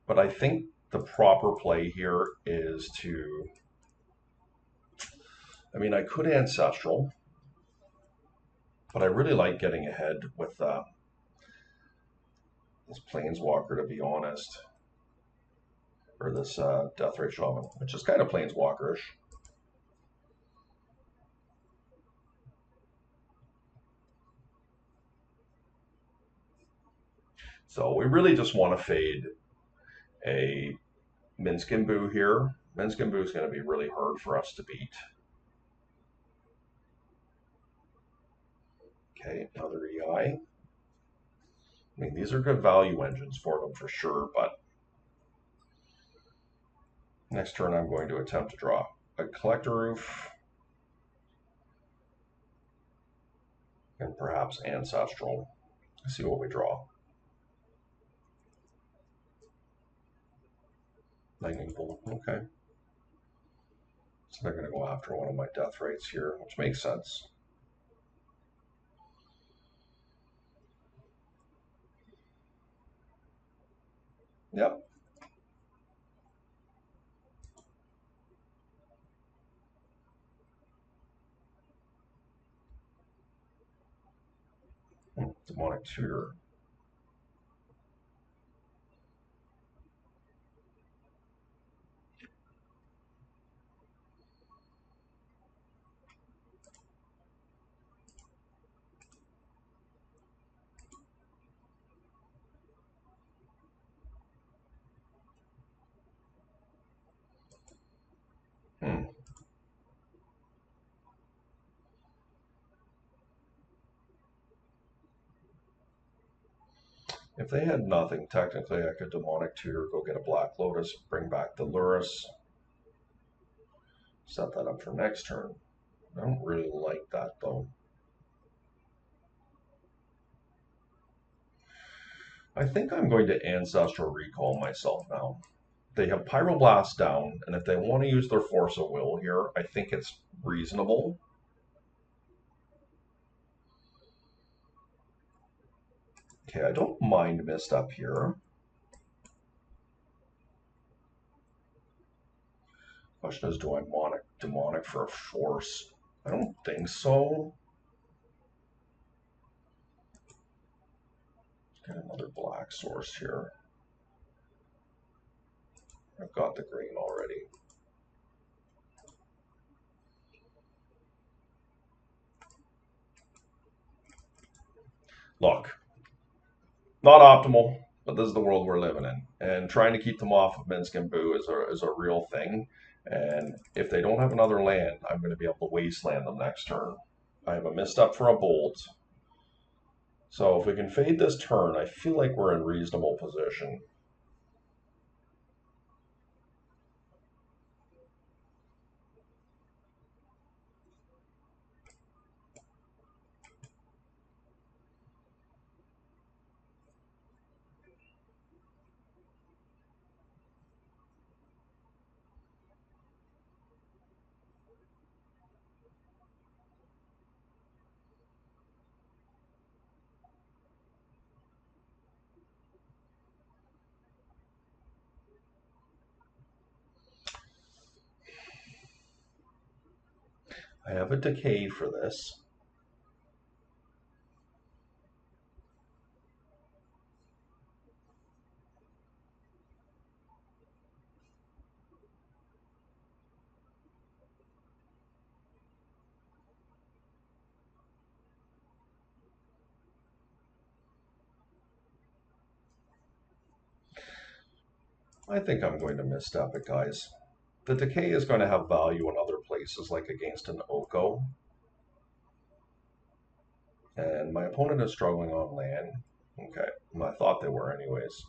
But I think the proper play here is to... I mean, I could Ancestral, but I really like getting ahead with this Planeswalker, to be honest. Or this Deathray Shaman, which is kind of Planeswalkerish. So we really just want to fade a Minskin Boo here Minskin is going to be really hard for us to beat. Okay, another EI. I mean, these are good value engines for them for sure, but next turn I'm going to attempt to draw a collector roof and perhaps ancestral. Let's see what we draw. Lightning bolt, okay. So they're going to go after one of my death rates here, which makes sense. Yep. Demonic tutor. If they had nothing, technically I could demonic tutor, go get a black lotus, bring back the Lurrus, set that up for next turn. I don't really like that though. I think I'm going to ancestral recall myself now. They have Pyroblast down, and if they want to use their Force of Will here, I think it's reasonable. Okay, I don't mind Mist up here. Question is, do I want demonic for a force? I don't think so. Get another black source here. I've got the green already. Look, not optimal, but this is the world we're living in. And trying to keep them off of Minsc and Boo is a real thing. And if they don't have another land, I'm going to be able to wasteland them next turn. I have a misstep for a bolt. So if we can fade this turn, I feel like we're in reasonable position. I have a decay for this. I think I'm going to misstep it, guys. The decay is going to have value in other places, like against an Oko. And my opponent is struggling on land. Okay, I thought they were anyways.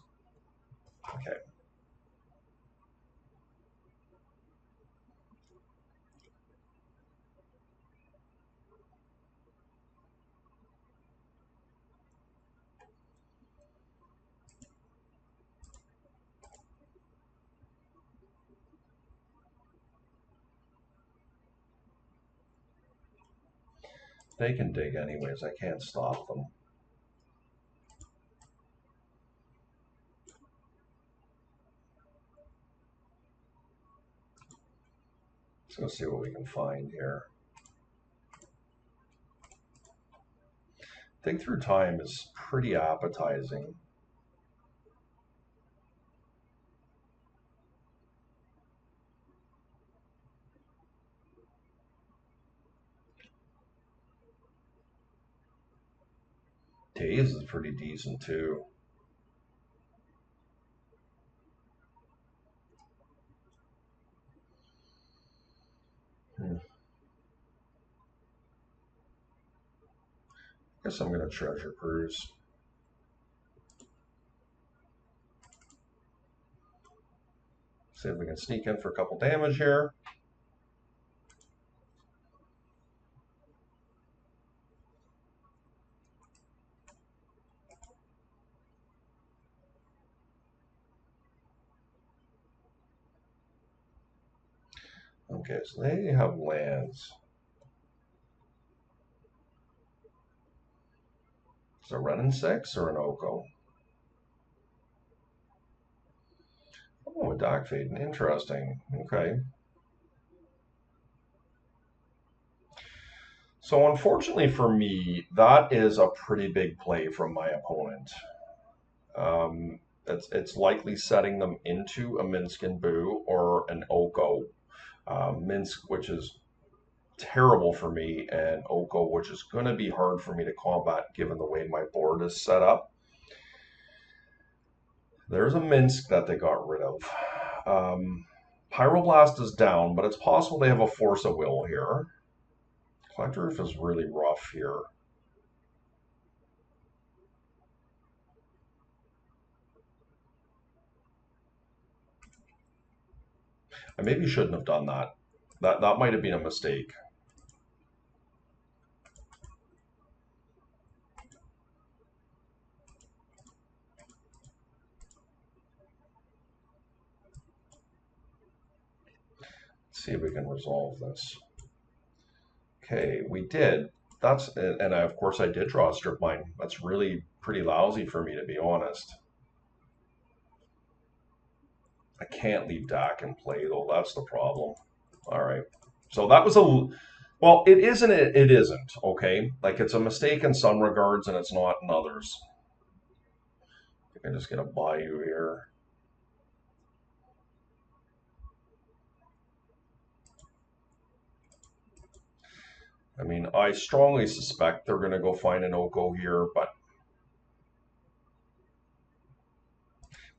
Okay. They can dig anyways. I can't stop them. Let's go see what we can find here. Think Through Time is pretty appetizing. Daze is pretty decent too. Guess I'm going to treasure cruise. See if we can sneak in for a couple damage here. Okay, so they have lands. Is it running 6 or an Oko? Oh, a Dock Fading. Interesting. Okay. So unfortunately for me, that is a pretty big play from my opponent. It's likely setting them into a Minsk and Boo or an Oko. Minsk, which is terrible for me, and Oko, which is going to be hard for me to combat given the way my board is set up. There's a Minsk that they got rid of. Pyroblast is down, but it's possible they have a Force of Will here. Collector Roof is really rough here. I maybe shouldn't have done that. That might have been a mistake. Let's see if we can resolve this. Okay, we did. And of course I did draw a strip mine. That's really pretty lousy for me, to be honest. I can't leave Dak in play though. That's the problem. All right. So that was well, it isn't. It isn't. Okay. Like it's a mistake in some regards, and it's not in others. I can just get a Bayou here. I mean, I strongly suspect they're going to go find an Oko here, but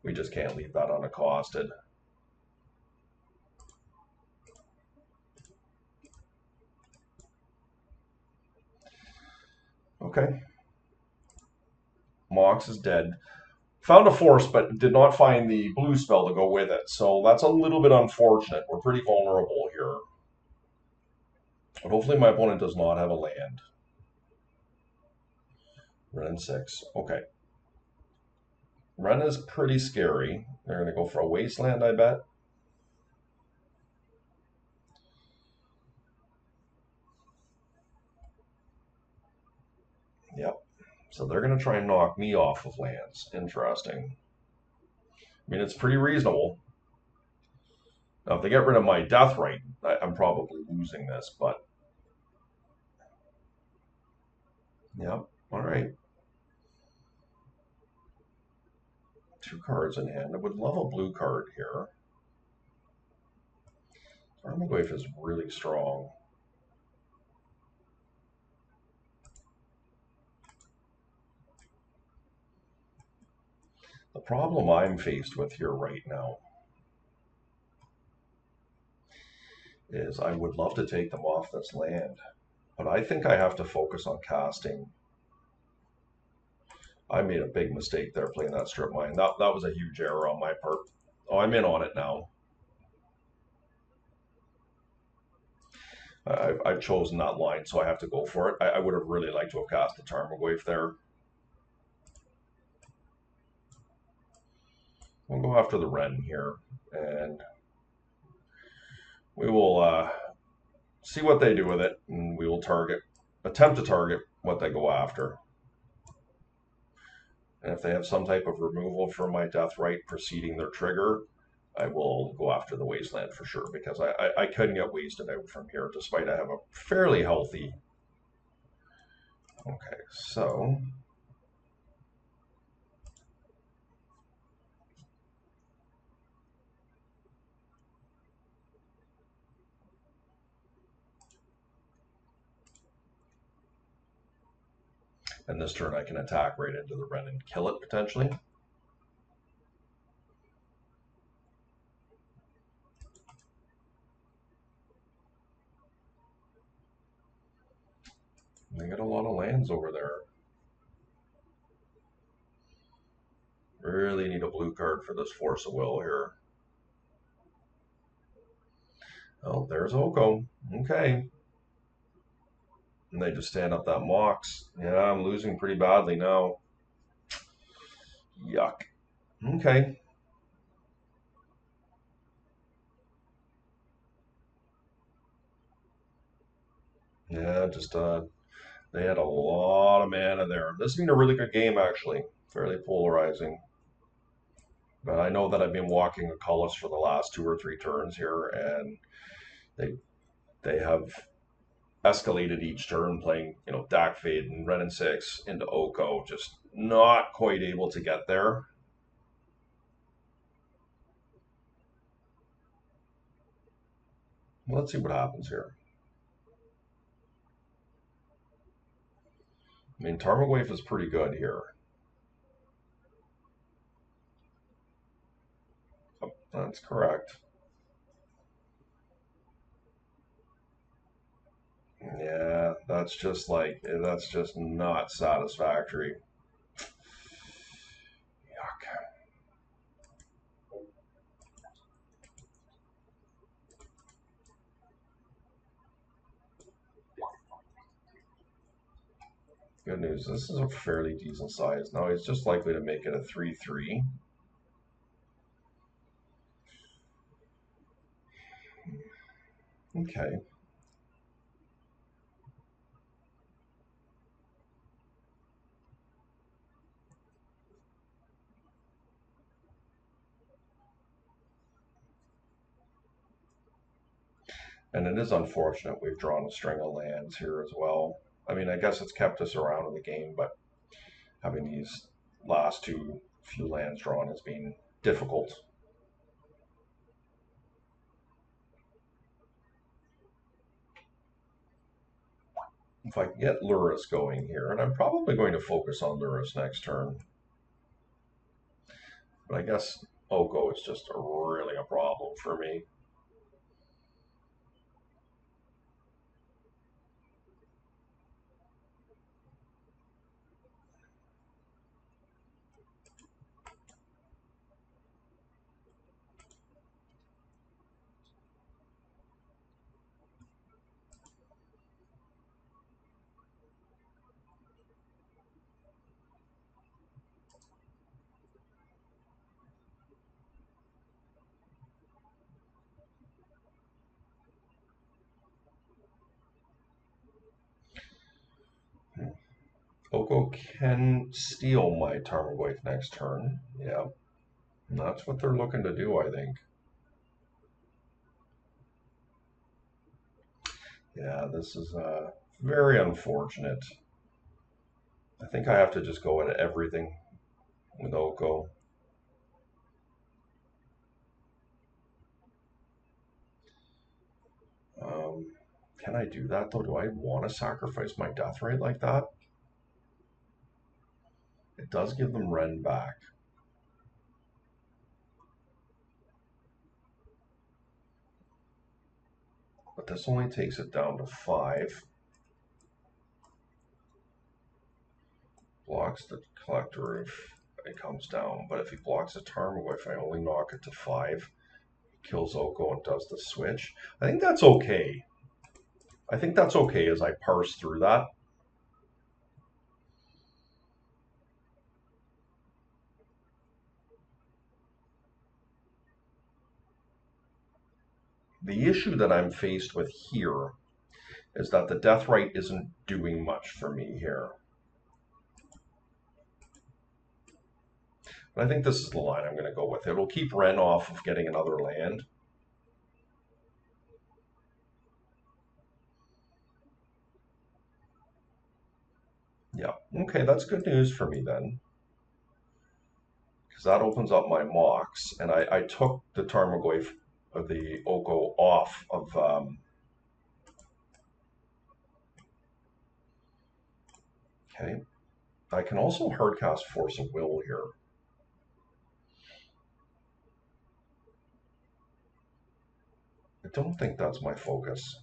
we just can't leave that unaccosted. Okay. Mox is dead. Found a Force, but did not find the blue spell to go with it. So that's a little bit unfortunate. We're pretty vulnerable here. But hopefully my opponent does not have a land. Ren 6. Okay. Ren is pretty scary. They're going to go for a Wasteland, I bet. Yep. So they're going to try and knock me off of lands. Interesting. I mean, it's pretty reasonable. Now, if they get rid of my Deathrite, I'm probably losing this, but... Yep. All right. 2 cards in hand. I would love a blue card here. Tarmogoyf is really strong. The problem I'm faced with here right now is I would love to take them off this land, but I think I have to focus on casting. I made a big mistake there playing that strip mine. That was a huge error on my part. Oh, I'm in on it now. I've chosen that line, so I have to go for it. I would have really liked to have cast the Tarmogoyf there. We'll go after the Wren here, and we will see what they do with it, and we will attempt to target what they go after. And if they have some type of removal from my Deathrite preceding their trigger, I will go after the Wasteland for sure, because I couldn't get wasted out from here, despite I have a fairly healthy... Okay, so... And this turn I can attack right into the Wren and kill it, potentially. They got a lot of lands over there. really need a blue card for this Force of Will here. Oh, there's Oko. Okay. And they just stand up that Mox. Yeah, I'm losing pretty badly now. Yuck. Okay. Yeah, just they had a lot of mana there. This has been a really good game, actually. Fairly polarizing. But I know that I've been walking a Cullis for the last 2 or 3 turns here, and they they have escalated each turn, playing Dak Fade and Ren and Six into Oko, just not quite able to get there. Let's see what happens here. I mean, Tarmogoyf is pretty good here. Oh, that's correct. Yeah, that's just not satisfactory. Yuck. Good news, this is a fairly decent size. Now he's just likely to make it a 3/3. Okay. And it is unfortunate we've drawn a string of lands here as well. I mean, I guess it's kept us around in the game, but having these last few lands drawn has been difficult. If I can get Lurrus going here, and I'm probably going to focus on Lurrus next turn, but I guess Oko is just really a problem for me. Oko can steal my Tarmogoyf next turn. Yeah, and that's what they're looking to do, I think. Yeah, this is very unfortunate. I think I have to just go at everything with Oko. Can I do that though? Do I want to sacrifice my death rate like that? It does give them Ren back. But this only takes it down to 5. Blocks the collector if it comes down, but if he blocks a Tarmogoyf, I only knock it to 5. Kills Oko and does the switch. I think that's okay. I think that's okay as I parse through that. The issue that I'm faced with here is that the death rite isn't doing much for me here. But I think this is the line I'm going to go with. It'll keep Ren off of getting another land. Yeah, okay, that's good news for me then. Because that opens up my Mox, and I took the Tarmogoyf of the Oko off of okay. I can also hardcast Force of Will here. I don't think that's my focus.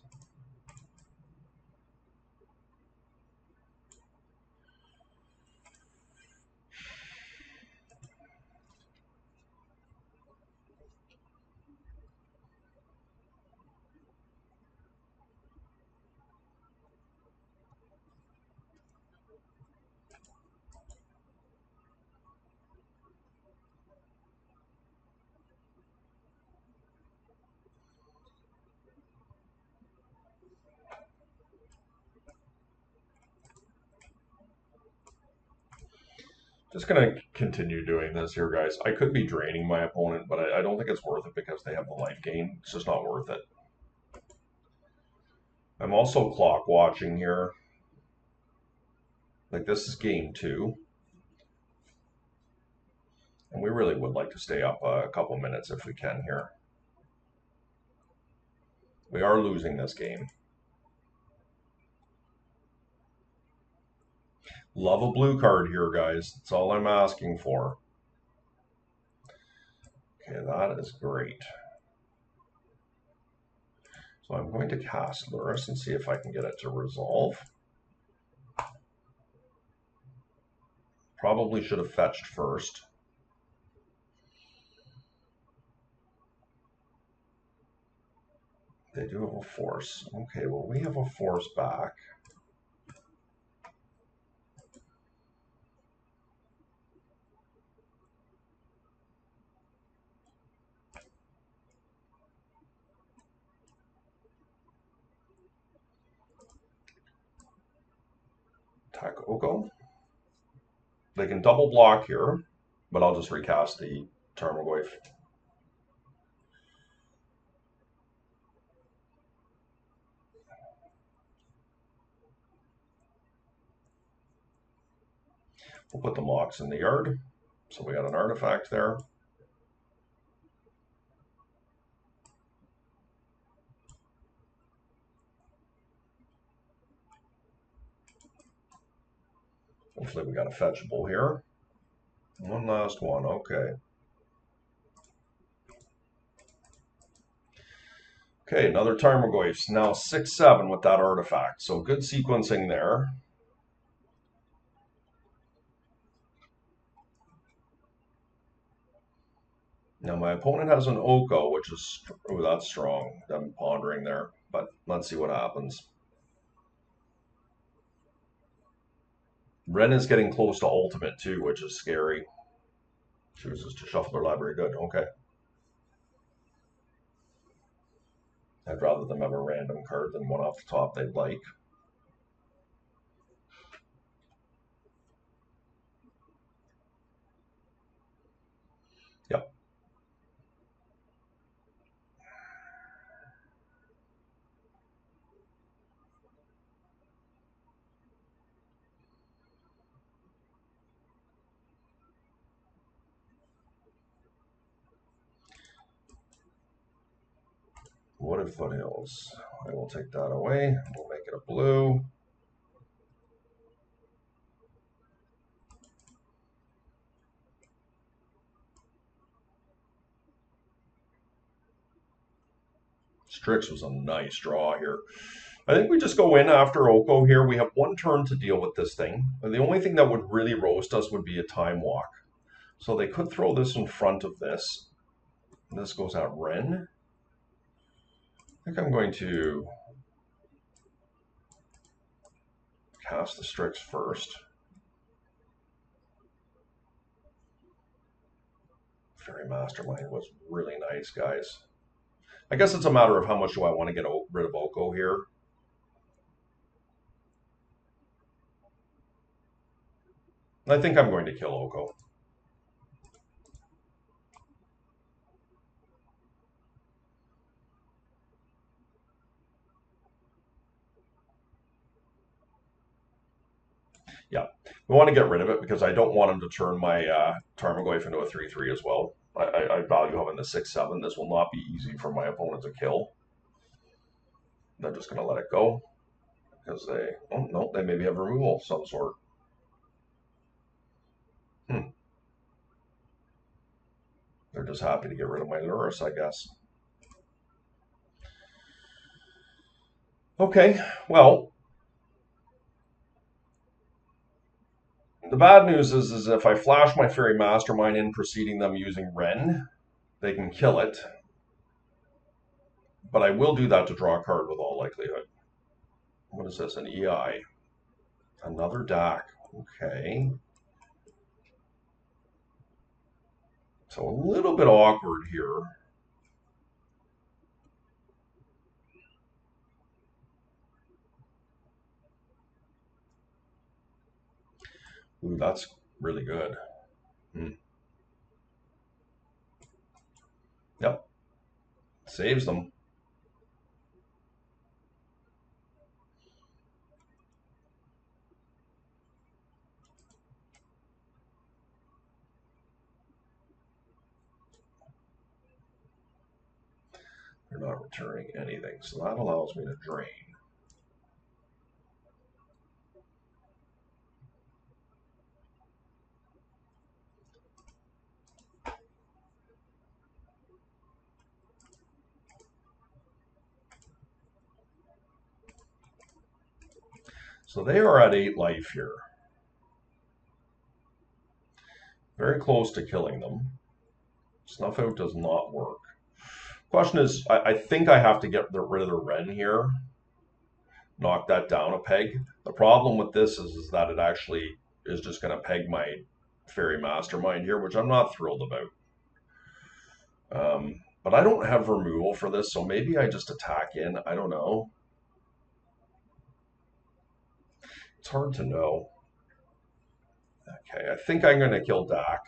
Just going to continue doing this here, guys. I could be draining my opponent, but I don't think it's worth it because they have the life gain. It's just not worth it. I'm also clock watching here. Like, this is game 2. And we really would like to stay up a couple minutes if we can here. We are losing this game. Love a blue card here, guys. That's all I'm asking for. Okay, that is great. So I'm going to cast Lurrus and see if I can get it to resolve. Probably should have fetched first. They do have a force. Okay, well, we have a force back. Attack Oko. They can double block here, but I'll just recast the Tarmogoyf. We'll put the Mox in the yard. So we got an artifact there. Hopefully we got a fetchable here. One last one, okay. Okay, another Tarmogoyf's now 6/7 with that artifact. So good sequencing there. Now my opponent has an Oko, which is, oh, that's strong. I'm pondering there, but let's see what happens. Ren is getting close to ultimate too, which is scary. Chooses to shuffle their library. Good, okay. I'd rather them have a random card than one off the top they'd like. Yep. Wooded Foothills. I will take that away. We'll make it a blue. Strix was a nice draw here. I think we just go in after Oko here. We have one turn to deal with this thing. And the only thing that would really roast us would be a time walk. So they could throw this in front of this. And this goes at Ren. I think I'm going to cast the Strix first. Fairy Mastermind was really nice, guys. I guess it's a matter of how much do I want to get rid of Oko here. I think I'm going to kill Oko. Yeah, we want to get rid of it because I don't want him to turn my Tarmogoyf into a 3/3 as well. I value having the 6/7. This will not be easy for my opponent to kill. They're just going to let it go because they, oh no, they maybe have removal of some sort. They're just happy to get rid of my Lurrus, I guess. Okay, well, the bad news is if I flash my Fairy Mastermind in preceding them using Ren, they can kill it. But I will do that to draw a card with all likelihood. What is this, an EI? Another DAC, okay. So a little bit awkward here. Ooh, that's really good. Yep, saves them. They're not returning anything, so that allows me to drain. So they are at 8 life here. Very close to killing them. Snuff out does not work. Question is, I think I have to get rid of the Ren here. Knock that down a peg. The problem with this is that it actually is just going to peg my Fairy Mastermind here, which I'm not thrilled about. But I don't have removal for this, so maybe I just attack in. I don't know. It's hard to know. Okay, I think I'm going to kill Dak.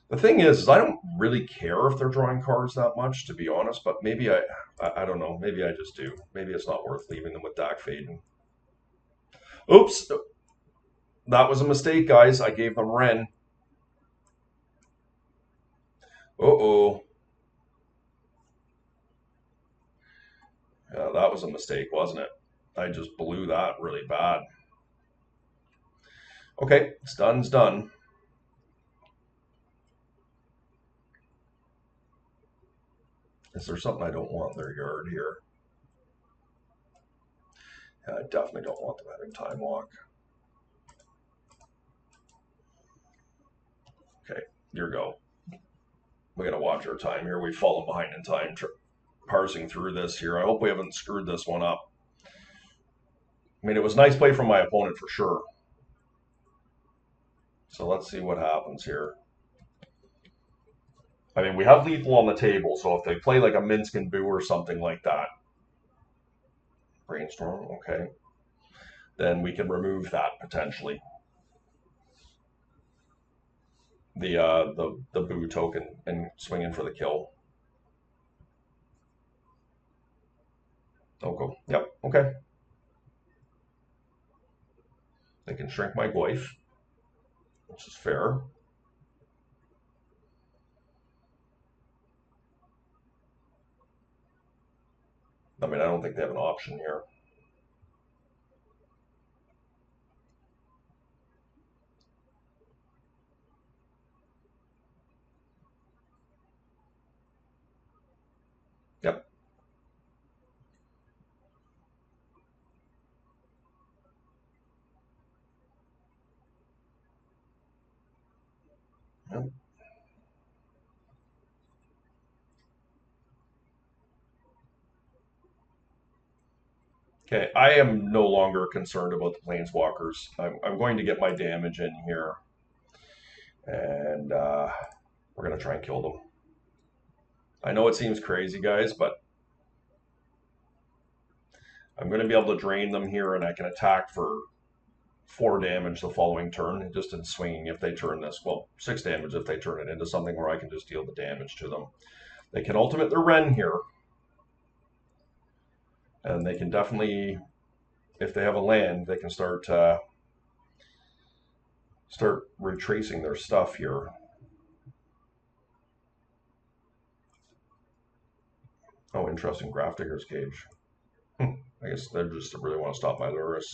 The thing is I don't really care if they're drawing cards that much, to be honest, but maybe I don't know. Maybe I just do. Maybe it's not worth leaving them with Dak fading. Oops. That was a mistake, guys. I gave them Ren. Uh-oh. Yeah, that was a mistake, wasn't it? I just blew that really bad. Okay, it's done's done. Is there something I don't want in their yard here? Yeah, I definitely don't want them having time walk. Okay, here we go. We gotta watch our time here. We've fallen behind in time parsing through this here. I hope we haven't screwed this one up. I mean, it was nice play from my opponent for sure. So let's see what happens here. I mean, we have lethal on the table, so if they play like a Minsk and Boo or something like that, Brainstorm, okay, then we can remove that potentially. The Boo token and swing in for the kill. Okay. Yep. Okay. They can shrink my Goyf, which is fair. I mean, I don't think they have an option here. Yep. Yep. Okay, I am no longer concerned about the Planeswalkers. I'm going to get my damage in here. And we're going to try and kill them. I know it seems crazy, guys, but I'm going to be able to drain them here, and I can attack for 4 damage the following turn, just in swinging if they turn this. Well, 6 damage if they turn it into something where I can just deal the damage to them. They can ultimate their Ren here. And they can definitely, if they have a land, they can start retracing their stuff here. Oh, interesting. Grafdigger's Cage. I guess they just really want to stop my Lurrus.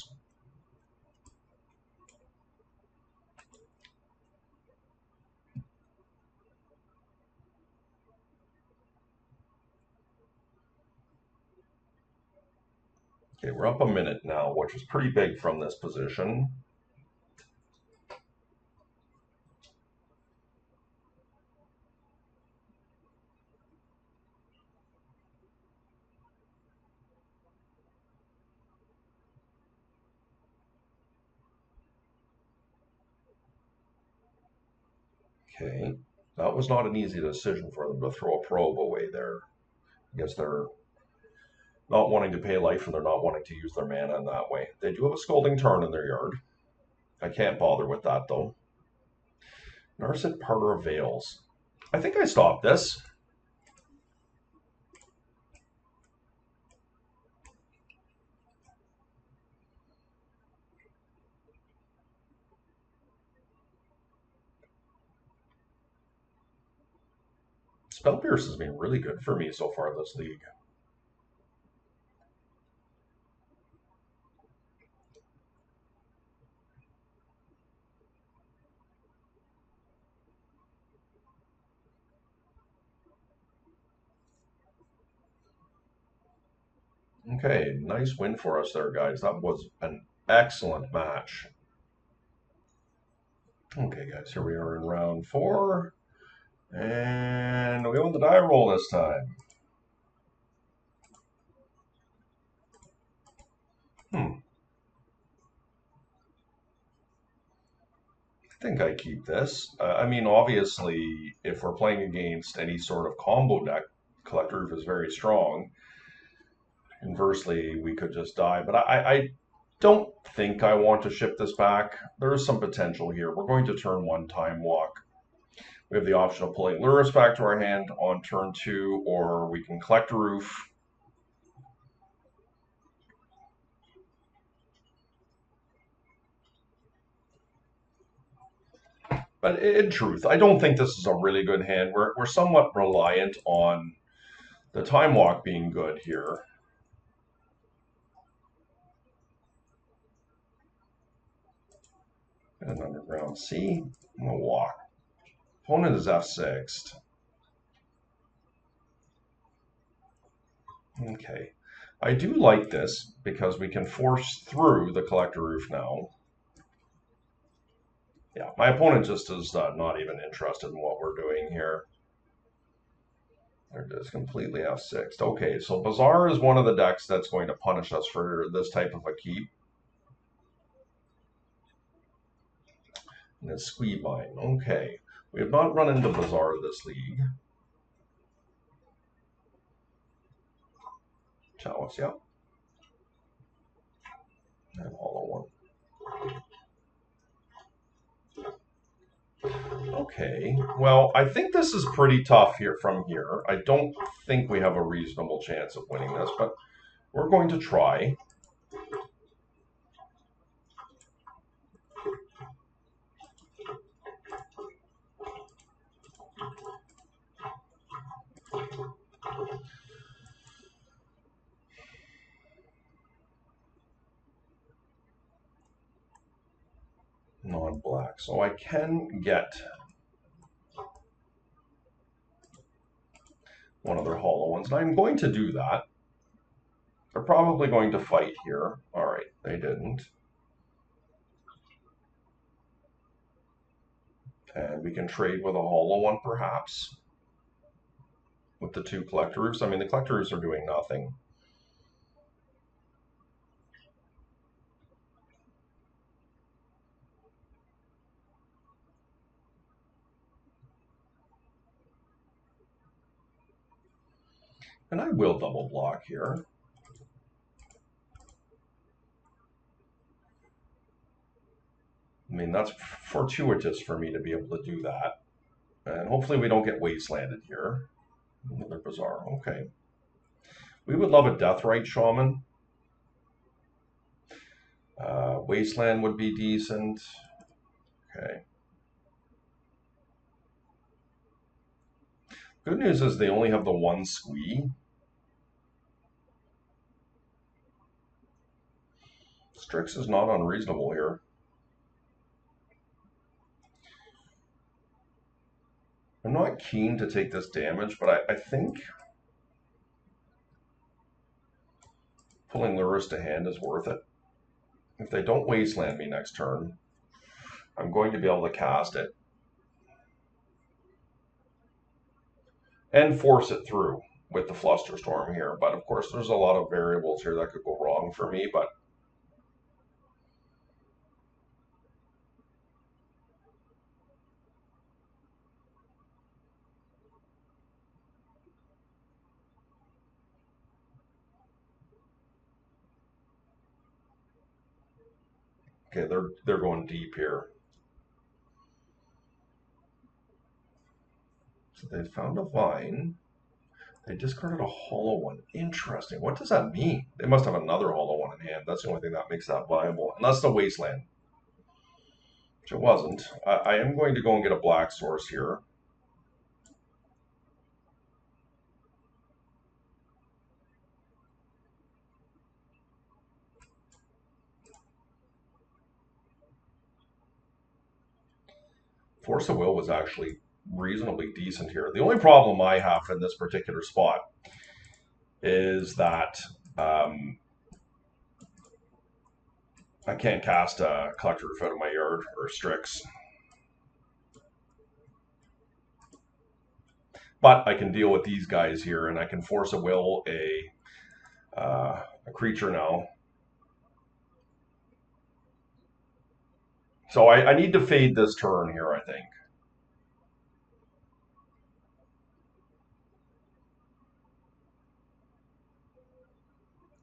Okay, we're up a minute now, which is pretty big from this position. Okay, that was not an easy decision for them to throw a probe away there. I guess they're not wanting to pay life and they're not wanting to use their mana in that way. They do have a Scalding Tarn in their yard. I can't bother with that though. Narset Parter of Veils. I think I stopped this. Spell Pierce has been really good for me so far this league. Okay, nice win for us there, guys. That was an excellent match. Okay, guys, here we are in round 4. And we won the die roll this time. I think I keep this. I mean, obviously, if we're playing against any sort of combo deck, Collector Roof is very strong. Inversely, we could just die. But I don't think I want to ship this back. There is some potential here. We're going to turn 1 Time Walk. We have the option of pulling Lurrus back to our hand on turn 2, or we can collect a roof. But in truth, I don't think this is a really good hand. We're somewhat reliant on the Time Walk being good here. And an Underground Sea, and a walk. Opponent is F6. Okay. I do like this because we can force through the Collector Roof now. Yeah, my opponent just is not even interested in what we're doing here. There it is, completely F6. Okay, so Bazaar is one of the decks that's going to punish us for this type of a keep. And it's Squeebine. Okay. We have not run into Bazaar this league. Chalice, yeah. And Hollow One. Okay. Well, I think this is pretty tough here from here. I don't think we have a reasonable chance of winning this, but we're going to try. Non-black. So I can get one of their hollow ones. And I'm going to do that. They're probably going to fight here. All right, they didn't. And we can trade with a hollow one, perhaps, with the 2 Collector Roofs. I mean, the Collector Roofs are doing nothing. And I will double block here. I mean, that's fortuitous for me to be able to do that. And hopefully we don't get wastelanded here. Another Bazaar, okay. We would love a Deathrite Shaman. Wasteland would be decent. Okay. Good news is they only have the 1 Squee. Strix is not unreasonable here. I'm not keen to take this damage, but I think pulling Lurrus to hand is worth it. If they don't wasteland me next turn, I'm going to be able to cast it and force it through with the Flusterstorm here. But of course, there's a lot of variables here that could go wrong for me, but Okay, they're going deep here. So they found a vine. They discarded a hollow one. Interesting. What does that mean? They must have another hollow one in hand. That's the only thing that makes that viable. Unless the wasteland. Which it wasn't. I am going to go and get a black source here. Force of Will was actually reasonably decent here. The only problem I have in this particular spot is that I can't cast a Collector Roof out of my yard or Strix. But I can deal with these guys here, and I can Force a Will a creature now. So I need to fade this turn here, I think.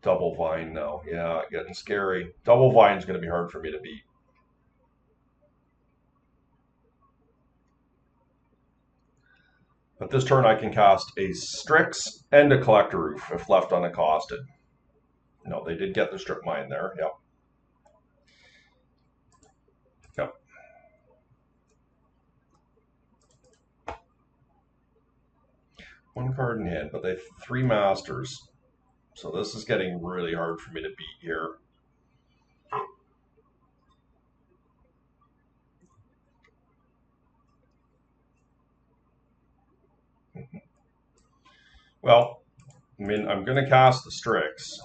Double Vine now. Yeah, getting scary. Double Vine's going to be hard for me to beat. But this turn I can cast a Strix and a Collector Roof if left unaccosted. No, they did get the Strip Mine there. Yep. Yep. One card in hand, but they have 3 Masters. So this is getting really hard for me to beat here. Well, I mean, I'm going to cast the Strix.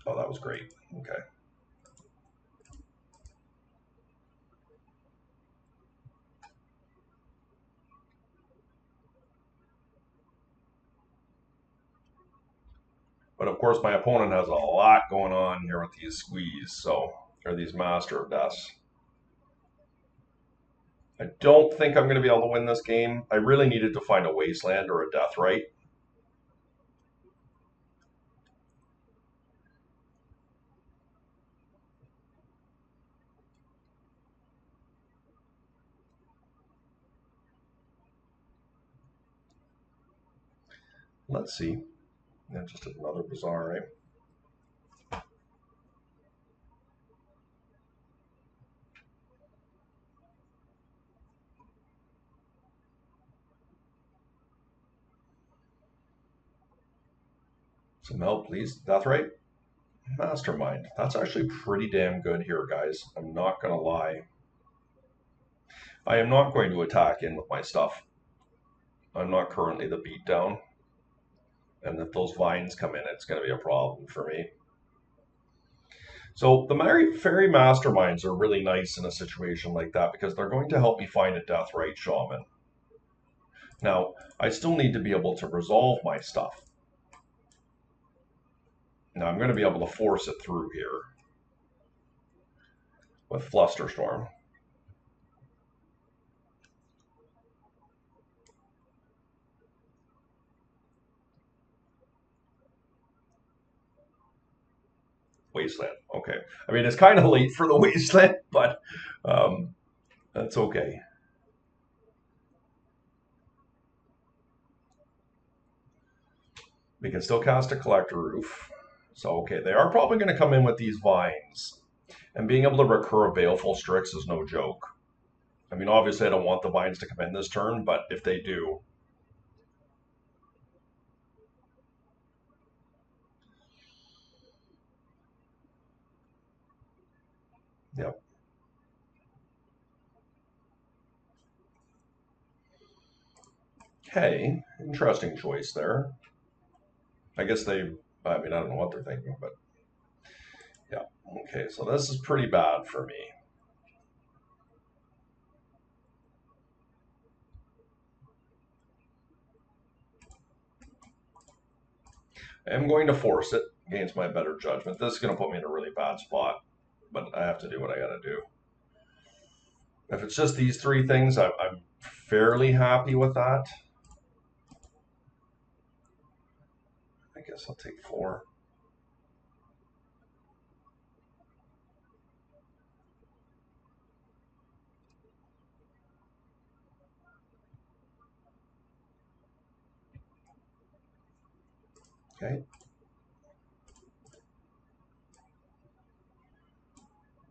Oh, that was great. Okay. But of course, my opponent has a lot going on here with these squeeze, or these Master of Deaths. I don't think I'm going to be able to win this game. I really needed to find a Wasteland or a Deathrite. Let's see. Yeah, just another Bazaar, right? Some help, please. Deathrite? Mastermind. That's actually pretty damn good here, guys. I'm not going to lie. I am not going to attack in with my stuff. I'm not currently the beatdown. And if those vines come in, it's going to be a problem for me. So the Fairy Masterminds are really nice in a situation like that because they're going to help me find a Deathrite Shaman. Now, I still need to be able to resolve my stuff. Now, I'm going to be able to force it through here with Flusterstorm. Wasteland. Okay. I mean, it's kind of late for the Wasteland, but that's okay. We can still cast a Collector Roof. So, okay, they are probably going to come in with these vines. And being able to recur a Baleful Strix is no joke. I mean, obviously I don't want the vines to come in this turn, but if they do. Yep. Okay, interesting choice there. I guess I mean, I don't know what they're thinking, but yeah. Okay, so this is pretty bad for me. I am going to force it against my better judgment. This is going to put me in a really bad spot, but I have to do what I got to do. If it's just these 3 things, I'm fairly happy with that. guess I'll take 4. Okay.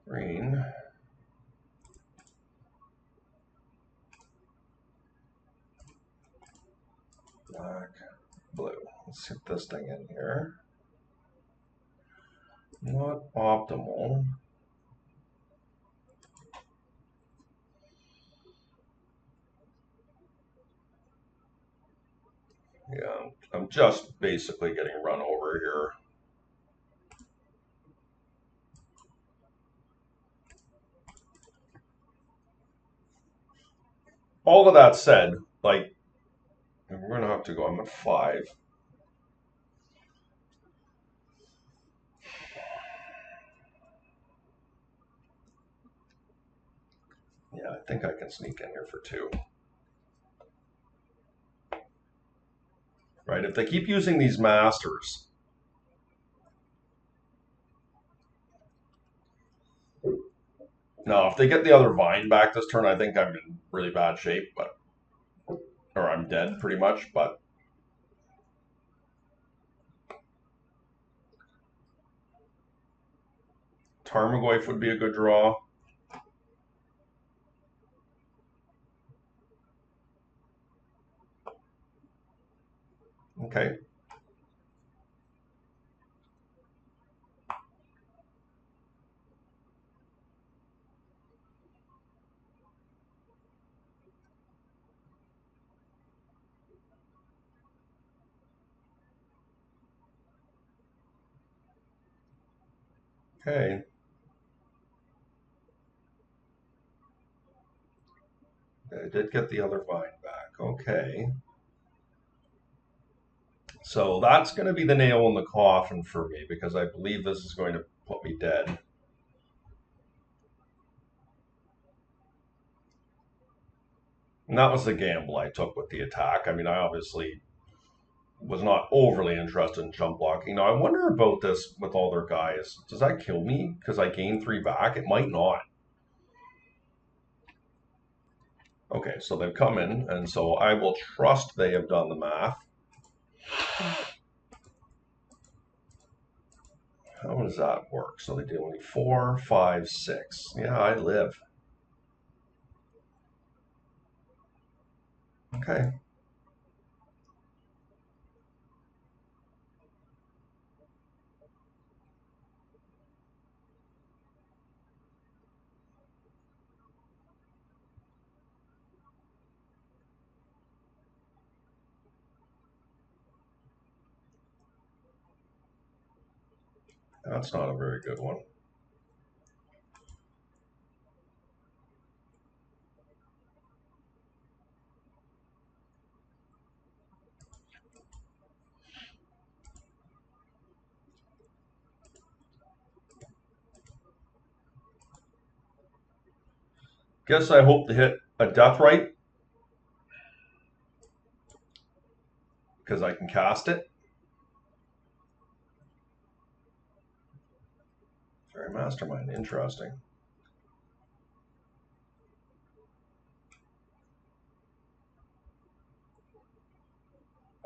Green. Black. Blue. Let's get this thing in here. Not optimal. Yeah, I'm just basically getting run over here. All of that said, like, we're going to have to go. I'm at 5. Yeah, I think I can sneak in here for 2. Right, if they keep using these masters. Now, if they get the other vine back this turn, I think I'm in really bad shape, but or I'm dead pretty much, but Tarmogoyf would be a good draw. Okay. Okay. I did get the other vine back. Okay. So that's going to be the nail in the coffin for me because I believe this is going to put me dead. And that was the gamble I took with the attack. I mean, I obviously was not overly interested in jump blocking. Now, I wonder about this with all their guys. Does that kill me because I gain 3 back? It might not. Okay, so they've come in, and so I will trust they have done the math. How does that work? So they do only 4, 5, 6. Yeah, I live. Okay. That's not a very good one. Guess I hope to hit a death right because I can cast it. Very mastermind. Interesting.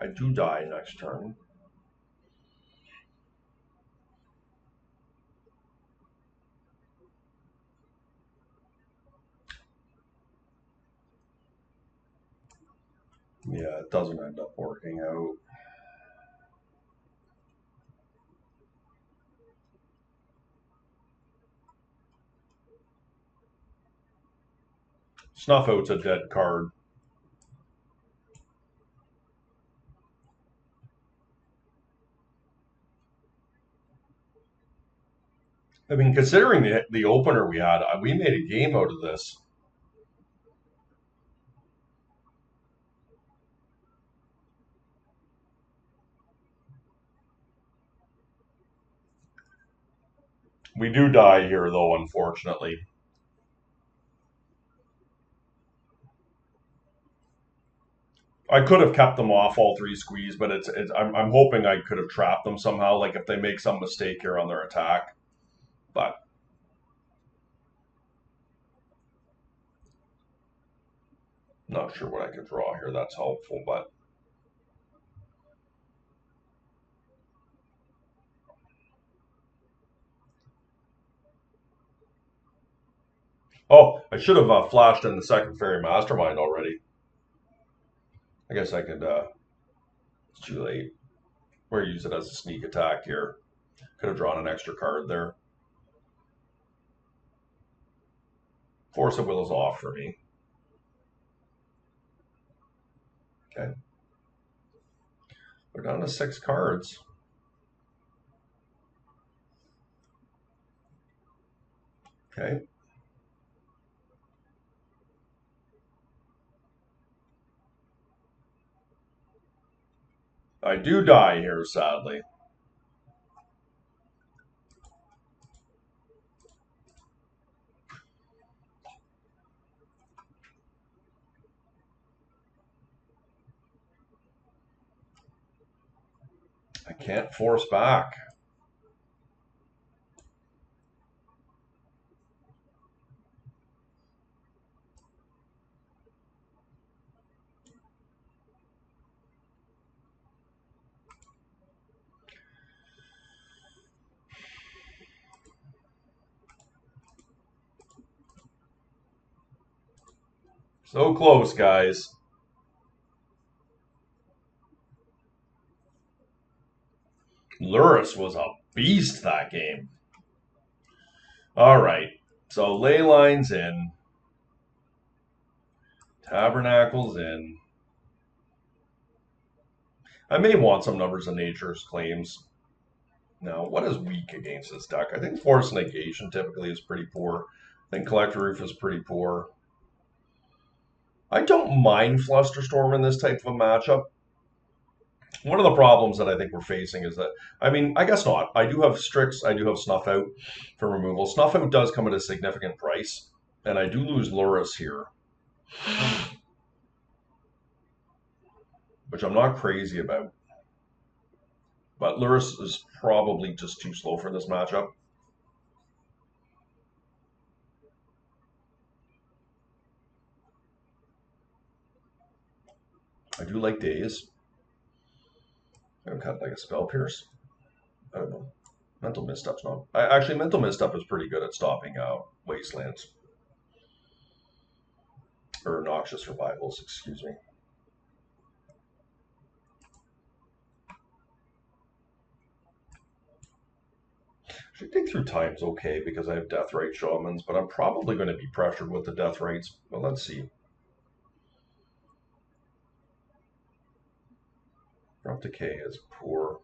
I do die next turn. Yeah, it doesn't end up working out. Snuff Out's a dead card. I mean, considering the opener we had, we made a game out of this. We do die here, though, unfortunately. I could have kept them off all three squeeze, but I'm hoping I could have trapped them somehow, like if they make some mistake here on their attack. But not sure what I could draw here. That's helpful, but oh, I should have flashed in the second fairy mastermind already. I guess I could. It's too late. Or use it as a sneak attack here. Could have drawn an extra card there. Force of Will is off for me. Okay. We're down to 6 cards. Okay. I do die here, sadly. I can't force back. So close, guys. Lurrus was a beast that game. All right. So ley lines in. Tabernacles in. I may want some Numbers of Nature's Claims. Now, what is weak against this deck? I think Force Negation typically is pretty poor. I think Collector Roof is pretty poor. I don't mind Flusterstorm in this type of a matchup. One of the problems that I think we're facing is that, I mean, I guess not. I do have Strix, I do have Snuff Out for removal. Snuff Out does come at a significant price, and I do lose Lurrus here, which I'm not crazy about. But Lurrus is probably just too slow for this matchup. I do like Daze. I haven't cut like a Spell Pierce. I don't know. Mental Misstep's not. Actually, Mental Misstep is pretty good at stopping Wastelands. Or Noxious Revivals, excuse me. Actually, Dig Through Time's okay because I have Deathrite Shamans, but I'm probably going to be pressured with the Deathrites. But let's see. Abrupt Decay is poor.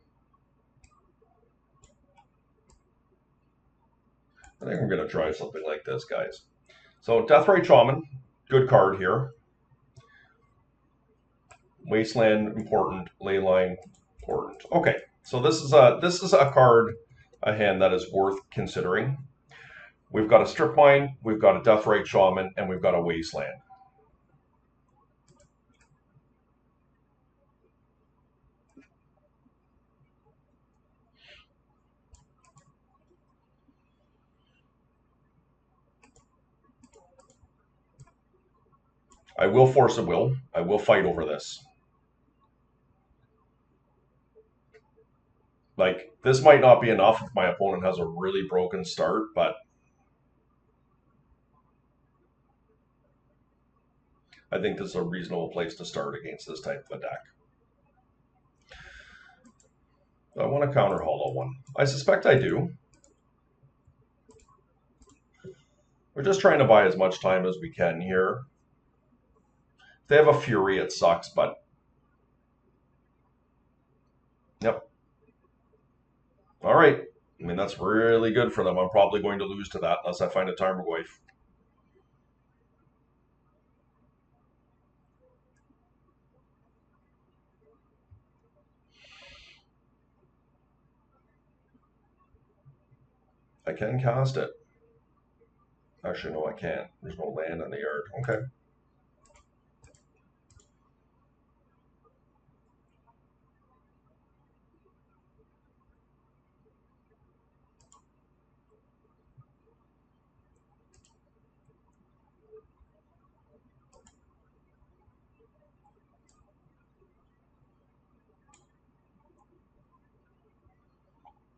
I think I'm going to try something like this, guys. So Deathrite Shaman, good card here. Wasteland important, Leyline important. Okay, so this is a card, a hand that is worth considering. We've got a Strip Mine, we've got a Deathrite Shaman, and we've got a Wasteland. I will Force a Will. I will fight over this. Like, this might not be enough if my opponent has a really broken start, but I think this is a reasonable place to start against this type of a deck. I want to counter Hollow one. I suspect I do. We're just trying to buy as much time as we can here. If they have a Fury, it sucks, but yep. All right. I mean, that's really good for them. I'm probably going to lose to that unless I find a Tarmogoyf. I can cast it. Actually, no, I can't. There's no land in the yard. Okay.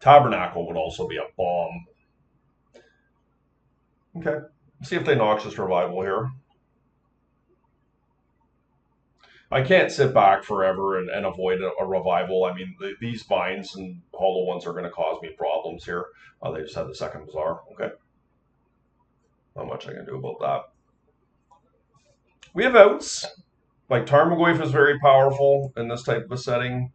Tabernacle would also be a bomb. Okay, see if they Noxious Revival here. I can't sit back forever and avoid a revival. I mean, these binds and hollow ones are going to cause me problems here. They just had the second Bazaar. Okay. Not much I can do about that. We have outs. Like Tarmogoyf is very powerful in this type of a setting.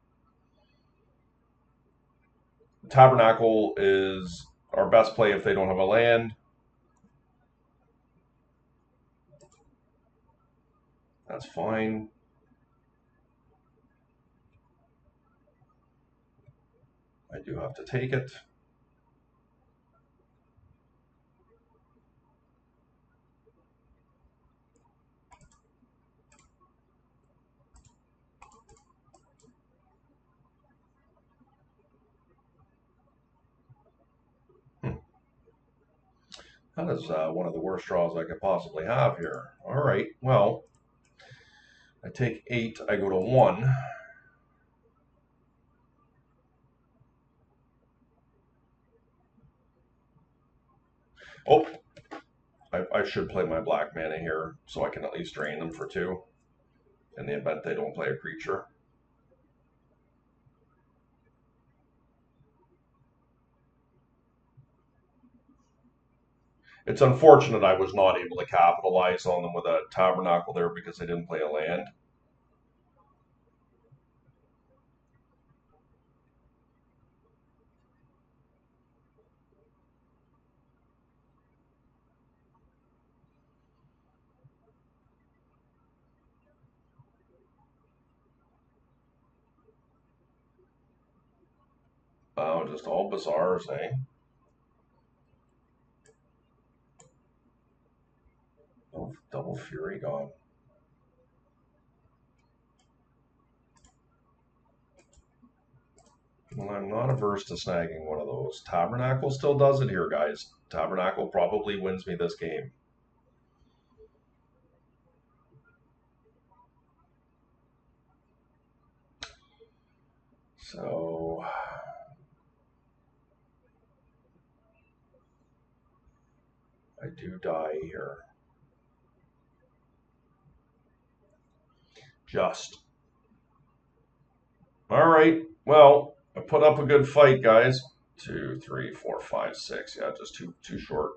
Tabernacle is our best play if they don't have a land. That's fine. I do have to take it. That is one of the worst draws I could possibly have here. All right, well, I take 8, I go to 1. Oh, I should play my black mana here so I can at least drain them for 2 in the event they don't play a creature. It's unfortunate I was not able to capitalize on them with a Tabernacle there because they didn't play a land. Oh, just all Bazaars, eh? Oh, double Fury gone. Well, I'm not averse to snagging one of those. Tabernacle still does it here, guys. Tabernacle probably wins me this game. So I do die here. Just. All right. Well, I put up a good fight, guys. 2, 3, 4, 5, 6. Yeah, just too short.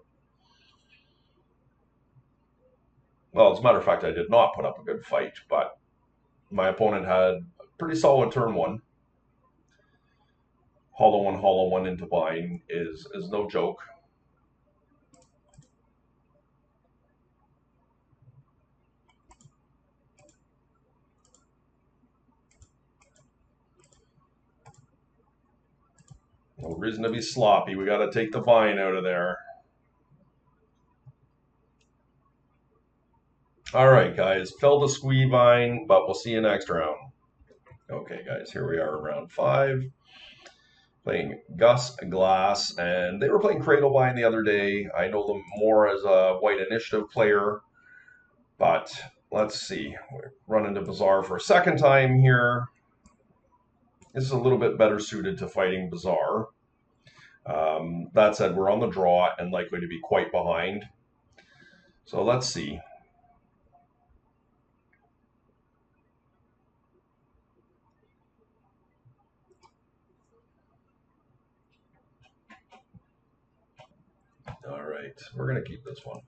Well, as a matter of fact, I did not put up a good fight, but my opponent had a pretty solid turn 1. Hollow one into bind is no joke. No reason to be sloppy. We got to take the bind out of there. All right, guys. Fell the Squeevine, but we'll see you next round. Okay, guys. Here we are, round 5. Playing Gus Glass, and they were playing Cradlevine the other day. I know them more as a White Initiative player, but let's see. We're running to Bazaar for a second time here. This is a little bit better suited to fighting Bazaar. That said, we're on the draw and likely to be quite behind. So let's see. All right, we're going to keep this one.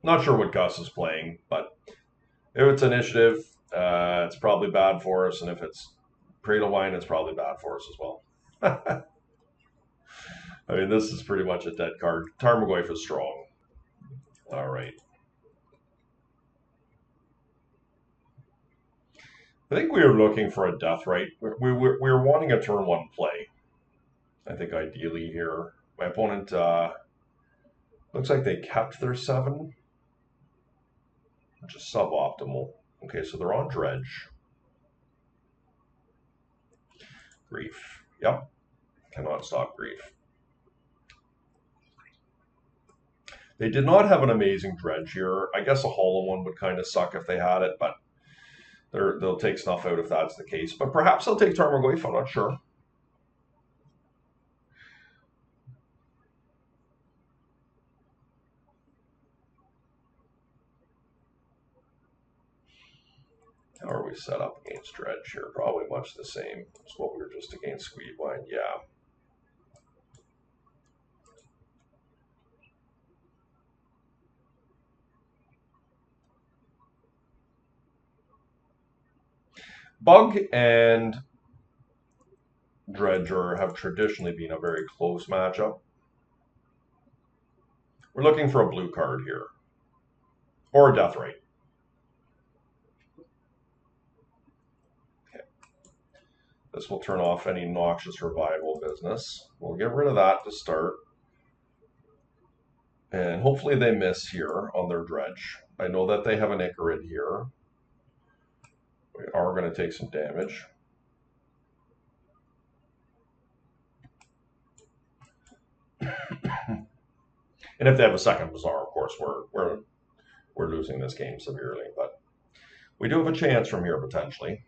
Not sure what Gus is playing, but if it's initiative, it's probably bad for us. And if it's Cradlevine, it's probably bad for us as well. I mean, this is pretty much a dead card. Tarmogoyf is strong. All right. I think we were looking for a death right. We were wanting a turn 1 play. I think ideally here. My opponent looks like they kept their 7, which is suboptimal. Okay, so they're on Dredge. Grief. Yep. Cannot stop Grief. They did not have an amazing Dredge here. I guess a hollow one would kind of suck if they had it, but they'll take Snuff out if that's the case. But perhaps they'll take Tarmogoyf, I'm not sure. How are we set up against Dredge here? Probably much the same as what we were just against Squeedwine. Yeah. Bug and Dredger have traditionally been a very close matchup. We're looking for a blue card here. Or a Death Ray. Okay. This will turn off any noxious revival business. We'll get rid of that to start. And hopefully they miss here on their Dredge. I know that they have an Icarid here. We are going to take some damage. And if they have a second Bazaar, of course, we're losing this game severely. But we do have a chance from here, potentially.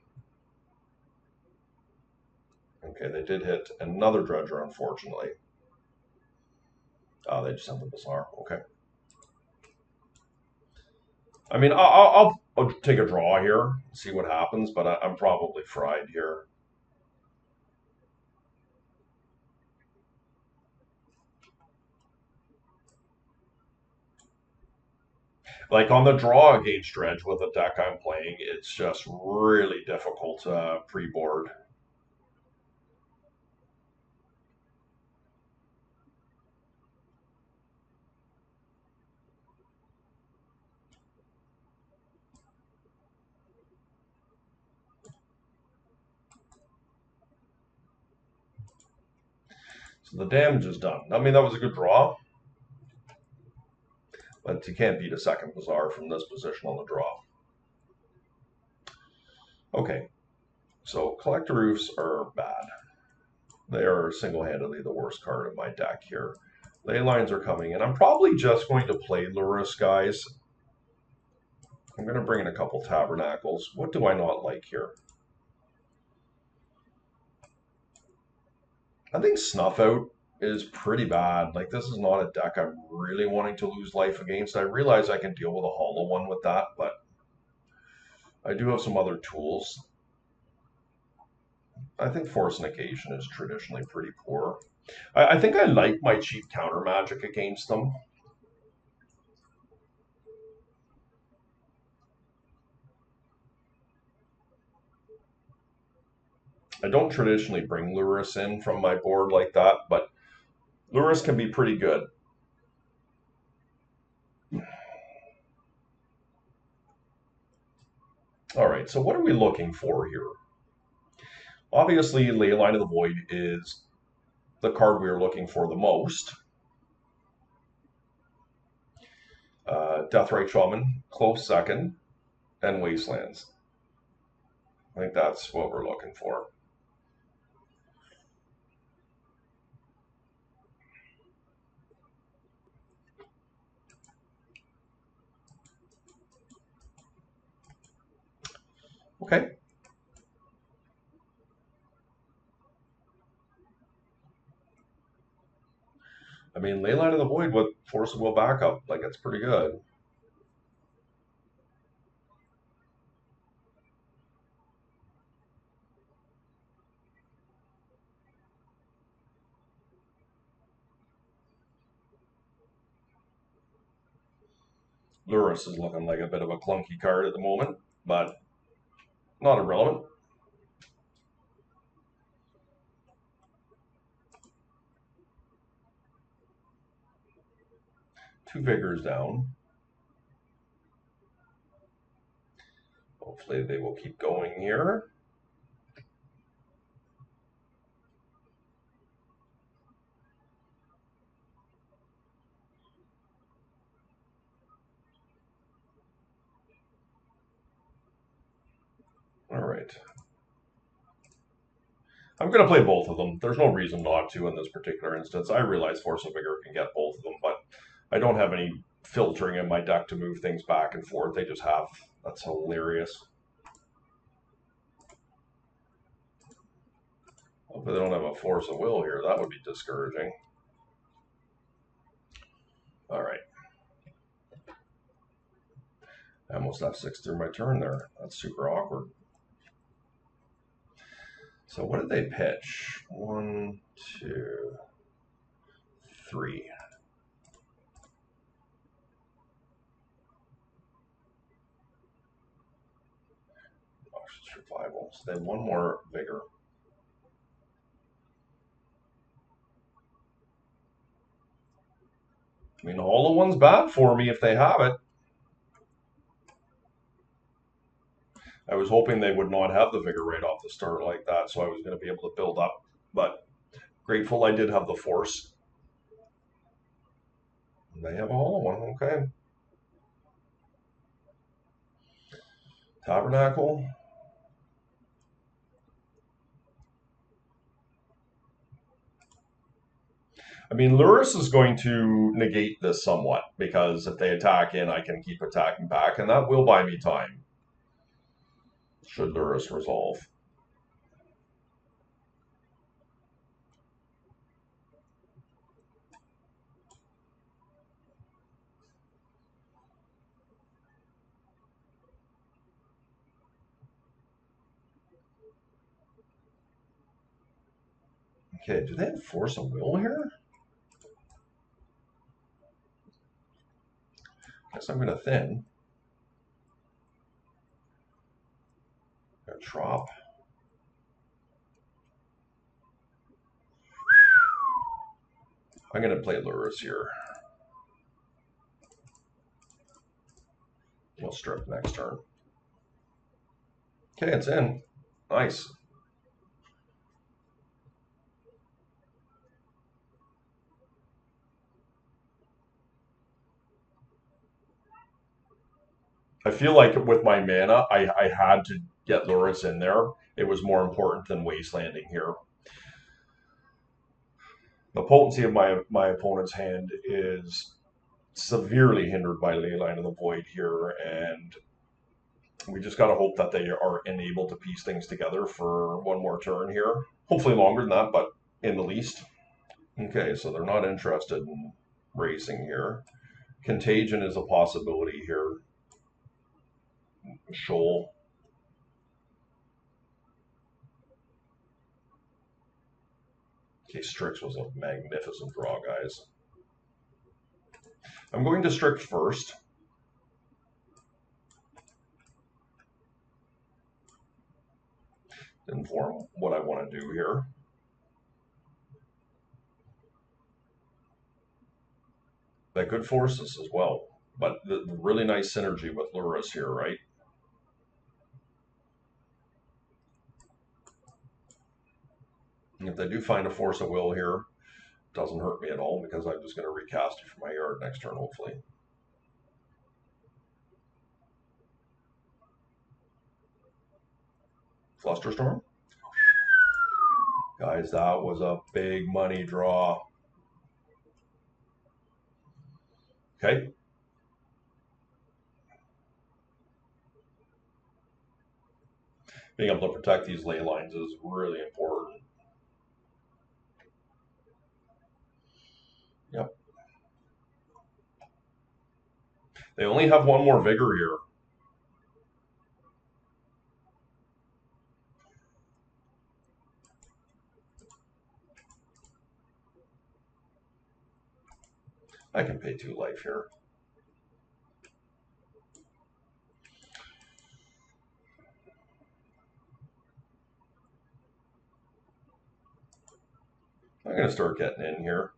Okay, they did hit another Dredger, unfortunately. Oh, they just have the Bazaar. Okay. I mean, I'll take a draw here, see what happens, but I'm probably fried here. Like on the draw against Dredge with the deck I'm playing, it's just really difficult pre-board. So the damage is done. I mean, that was a good draw, but you can't beat a second Bazaar from this position on the draw. Okay, so Collector Roofs are bad. They are single-handedly the worst card in my deck here. Ley lines are coming in. I'm probably just going to play Lurrus, guys. I'm going to bring in a couple Tabernacles. What do I not like here? I think Snuff Out is pretty bad. Like, this is not a deck I'm really wanting to lose life against. I realize I can deal with a hollow one with that, but I do have some other tools. I think Force Negation is traditionally pretty poor. I think I like my cheap counter magic against them. I don't traditionally bring Lurrus in from my board like that, but Lurrus can be pretty good. All right, so what are we looking for here? Obviously, Leyline of the Void is the card we are looking for the most. Deathrite Shaman, close second, and Wastelands. I think that's what we're looking for. Okay. I mean, Leyline of the Void with Force of Will backup, like, it's pretty good. Lurrus is looking like a bit of a clunky card at the moment, but not irrelevant. Two Vigors down. Hopefully they will keep going here. All right. I'm going to play both of them. There's no reason not to in this particular instance. I realize Force of Vigor can get both of them, but I don't have any filtering in my deck to move things back and forth. They just have. That's hilarious. Hopefully they don't have a Force of Will here. That would be discouraging. All right. I almost F6 through my turn there. That's super awkward. So what did they pitch? 1, 2, 3. Survival. So they have one more vigor. I mean, all the one's bad for me if they have it. I was hoping they would not have the vigor right off the start like that, so I was going to be able to build up. But grateful I did have the force. They have a hollow one, okay. Tabernacle. I mean, Lurrus is going to negate this somewhat, because if they attack in, I can keep attacking back, and that will buy me time. Should Lurrus resolve. Okay, do they have force of will here? Guess I'm going to thin. Got Trop. I'm going to play Lurrus here. We'll strip next turn. Okay, it's in. Nice. I feel like with my mana, I had to get Lurrus in there. It was more important than Wastelanding here. The potency of my opponent's hand is severely hindered by Leyline of the Void here, and we just got to hope that they are enabled to piece things together for one more turn here. Hopefully longer than that, but in the least. Okay, so they're not interested in racing here. Contagion is a possibility here. Shoal. Okay, Strix was a magnificent draw, guys. I'm going to Strix first. Inform what I want to do here. That could force us as well, but the really nice synergy with Lurrus here, right? And if they do find a force of will here, it doesn't hurt me at all, because I'm just going to recast it from my yard next turn, hopefully. Flusterstorm. Guys, that was a big money draw. Okay. Being able to protect these ley lines is really important. Yep. They only have one more vigor here. I can pay 2 life here. I'm going to start getting in here.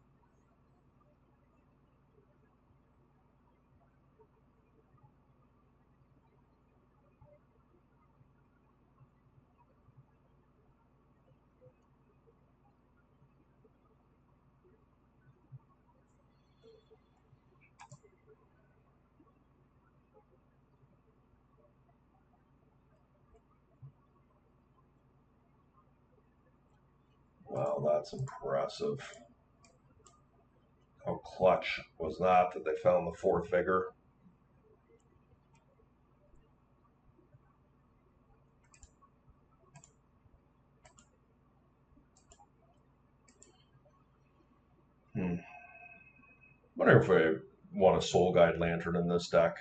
Wow, that's impressive. How clutch was that they found the 4th vigor? Wonder if I want a Soul Guide Lantern in this deck.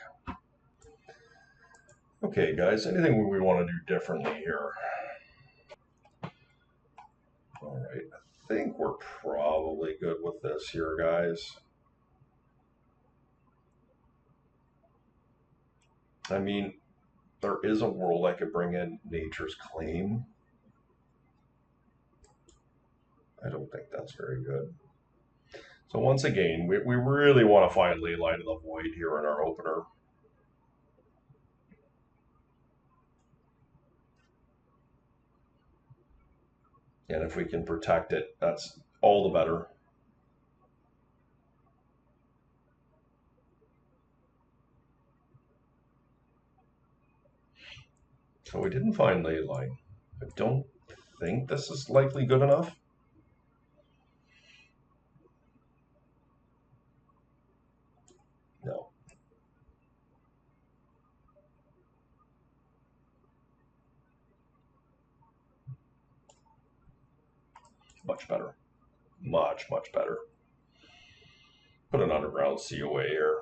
Okay, guys, anything we want to do differently here? All right, I think we're probably good with this here, guys. I mean, there is a world I could bring in Nature's Claim. I don't think that's very good. So once again, we really want to find Leyline of the Void here in our opener. And if we can protect it, that's all the better. So we didn't find Leyline. I don't think this is likely good enough. No. Much better. Much, much better. Put an underground COA here.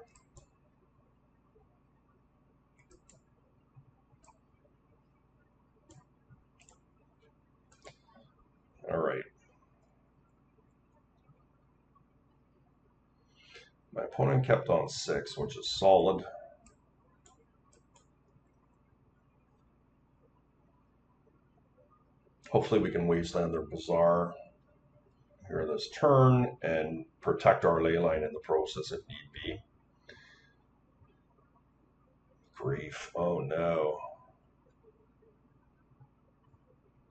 All right. My opponent kept on 6, which is solid. Hopefully we can wasteland their Bazaar here this turn and protect our Leyline in the process if need be. Grief. Oh no.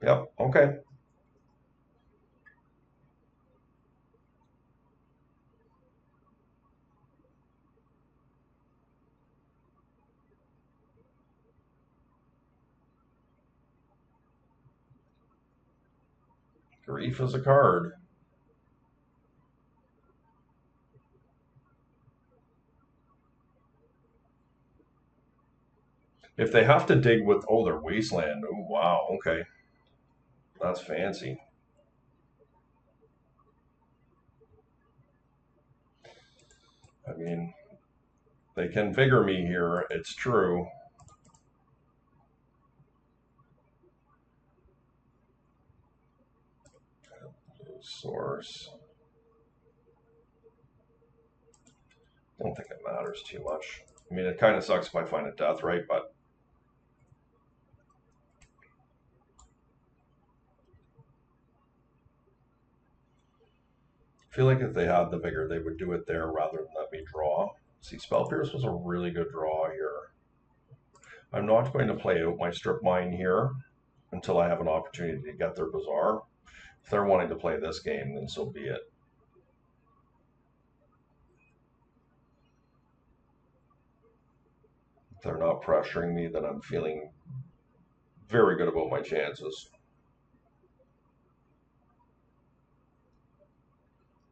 Yep, okay. Grief is a card. If they have to dig with, oh, their wasteland. Oh, wow, okay. That's fancy. I mean, they can vigor me here, it's true. Source. Don't think it matters too much. I mean, it kind of sucks if I find a death, right? But I feel like if they had the vigor, they would do it there rather than let me draw. See, Spell Pierce was a really good draw here. I'm not going to play out my strip mine here until I have an opportunity to get their Bazaar. If they're wanting to play this game, then so be it. If they're not pressuring me, then I'm feeling very good about my chances.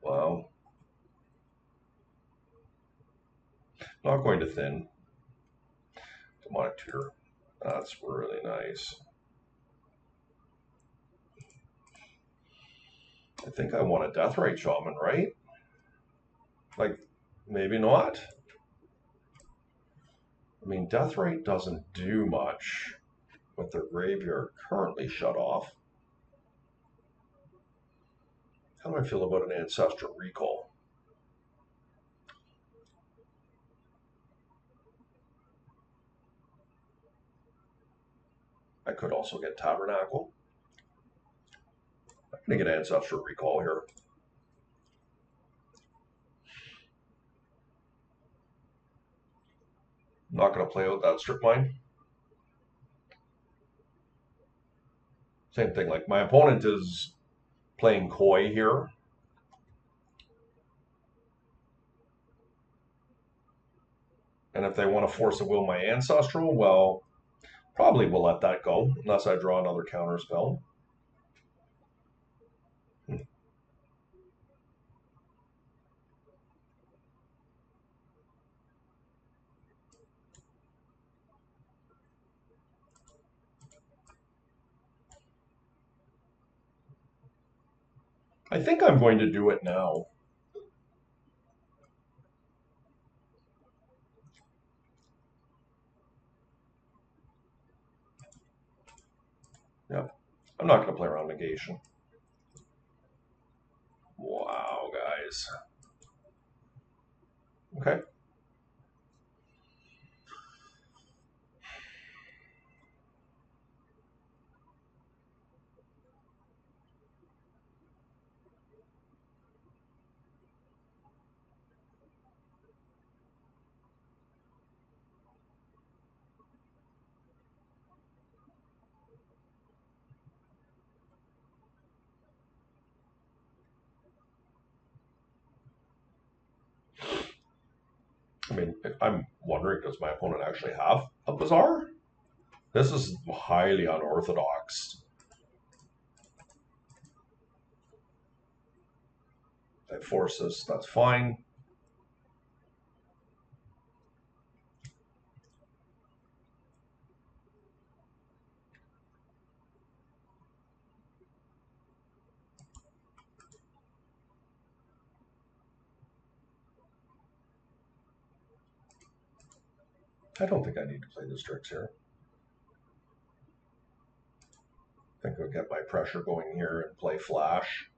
Wow. Not going to thin. Demonic Tutor. That's really nice. I think I want a Deathrite Shaman, right? Like, maybe not. I mean, Deathrite doesn't do much with their graveyard currently shut off. How do I feel about an Ancestral Recall? I could also get Tabernacle. I'm going to get Ancestral Recall here. I'm not going to play out that strip mine. Same thing, like my opponent is playing coy here. And if they want to force a will my Ancestral, well, probably will let that go unless I draw another counter spell. I think I'm going to do it now. Yep. I'm not going to play around negation. Wow, guys. Okay. I mean, I'm wondering, does my opponent actually have a Bazaar? This is highly unorthodox. I force this, that's fine. I don't think I need to play the Strix here. I think I'll get my pressure going here and play Flash.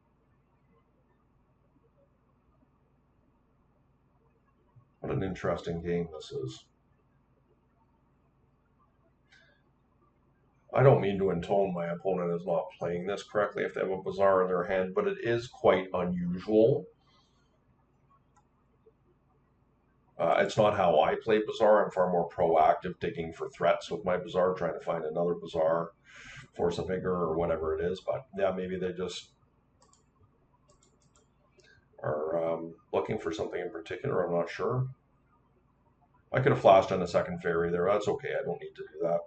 What an interesting game this is. I don't mean to intone my opponent is not playing this correctly if they have a Bazaar in their hand, but it is quite unusual. It's not how I play Bazaar. I'm far more proactive, digging for threats with my Bazaar, trying to find another Bazaar, Force of Vigor, or whatever it is. But yeah, maybe they just are looking for something in particular. I'm not sure. I could have flashed on a second fairy there. That's okay. I don't need to do that.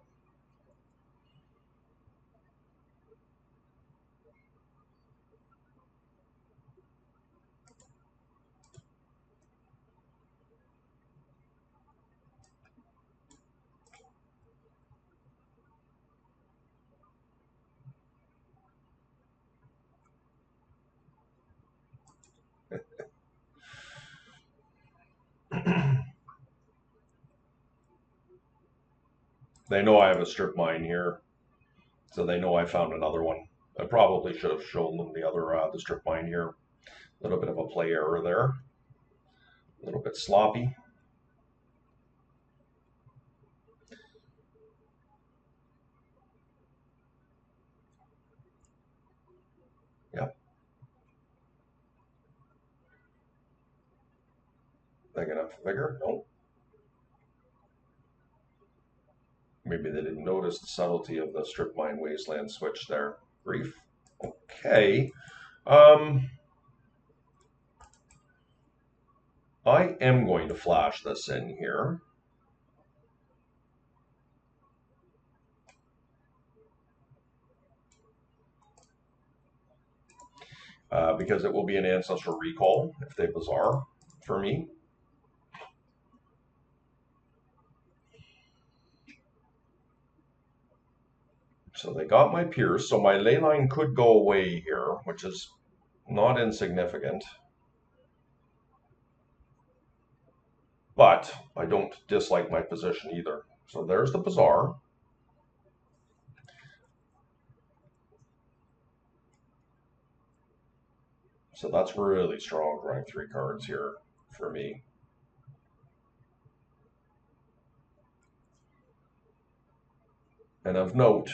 They know I have a strip mine here, so they know I found another one. I probably should have shown them the other the strip mine here. A little bit of a play error there. A little bit sloppy. Yep. Big enough vigor? No. Maybe they didn't notice the subtlety of the strip mine wasteland switch there. Grief. Okay. Um, I am going to flash this in here. Because it will be an ancestral recall if they Bazaar for me. So they got my Pierce, so my ley line could go away here, which is not insignificant. But I don't dislike my position either. So there's the Bazaar. So that's really strong, drawing 3 cards here for me. And of note,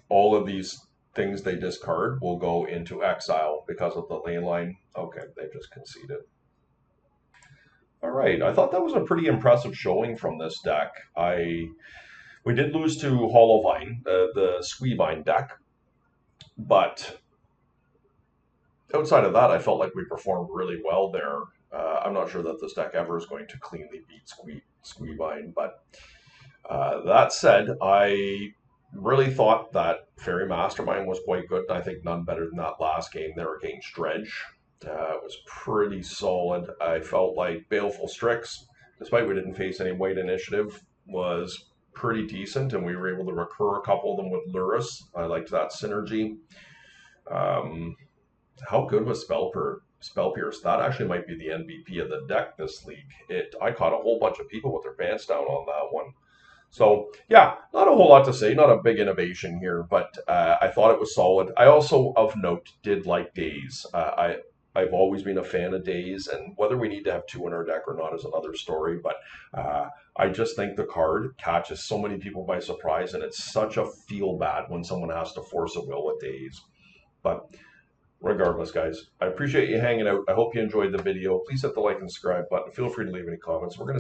all of these things they discard will go into exile because of the ley line. Okay, they just conceded. All right, I thought that was a pretty impressive showing from this deck. We did lose to Hollowvine, the Squeevine deck, but outside of that, I felt like we performed really well there. I'm not sure that this deck ever is going to cleanly beat Squeevine, but that said, I really thought that Fairy Mastermind was quite good. I think none better than that last game there against Dredge. It was pretty solid. I felt like Baleful Strix, despite we didn't face any white initiative, was pretty decent, and we were able to recur a couple of them with Lurrus. I liked that synergy. Um, how good was Spell Pierce? That actually might be the MVP of the deck this league. I caught a whole bunch of people with their pants down on that one. So yeah, not a whole lot to say, not a big innovation here, but I thought it was solid. I also, of note, did like Days. I've always been a fan of Days, and whether we need to have two in our deck or not is another story. But I just think the card catches so many people by surprise, and it's such a feel bad when someone has to force a will with Days. But regardless, guys, I appreciate you hanging out. I hope you enjoyed the video. Please hit the like and subscribe button. Feel free to leave any comments. We're going to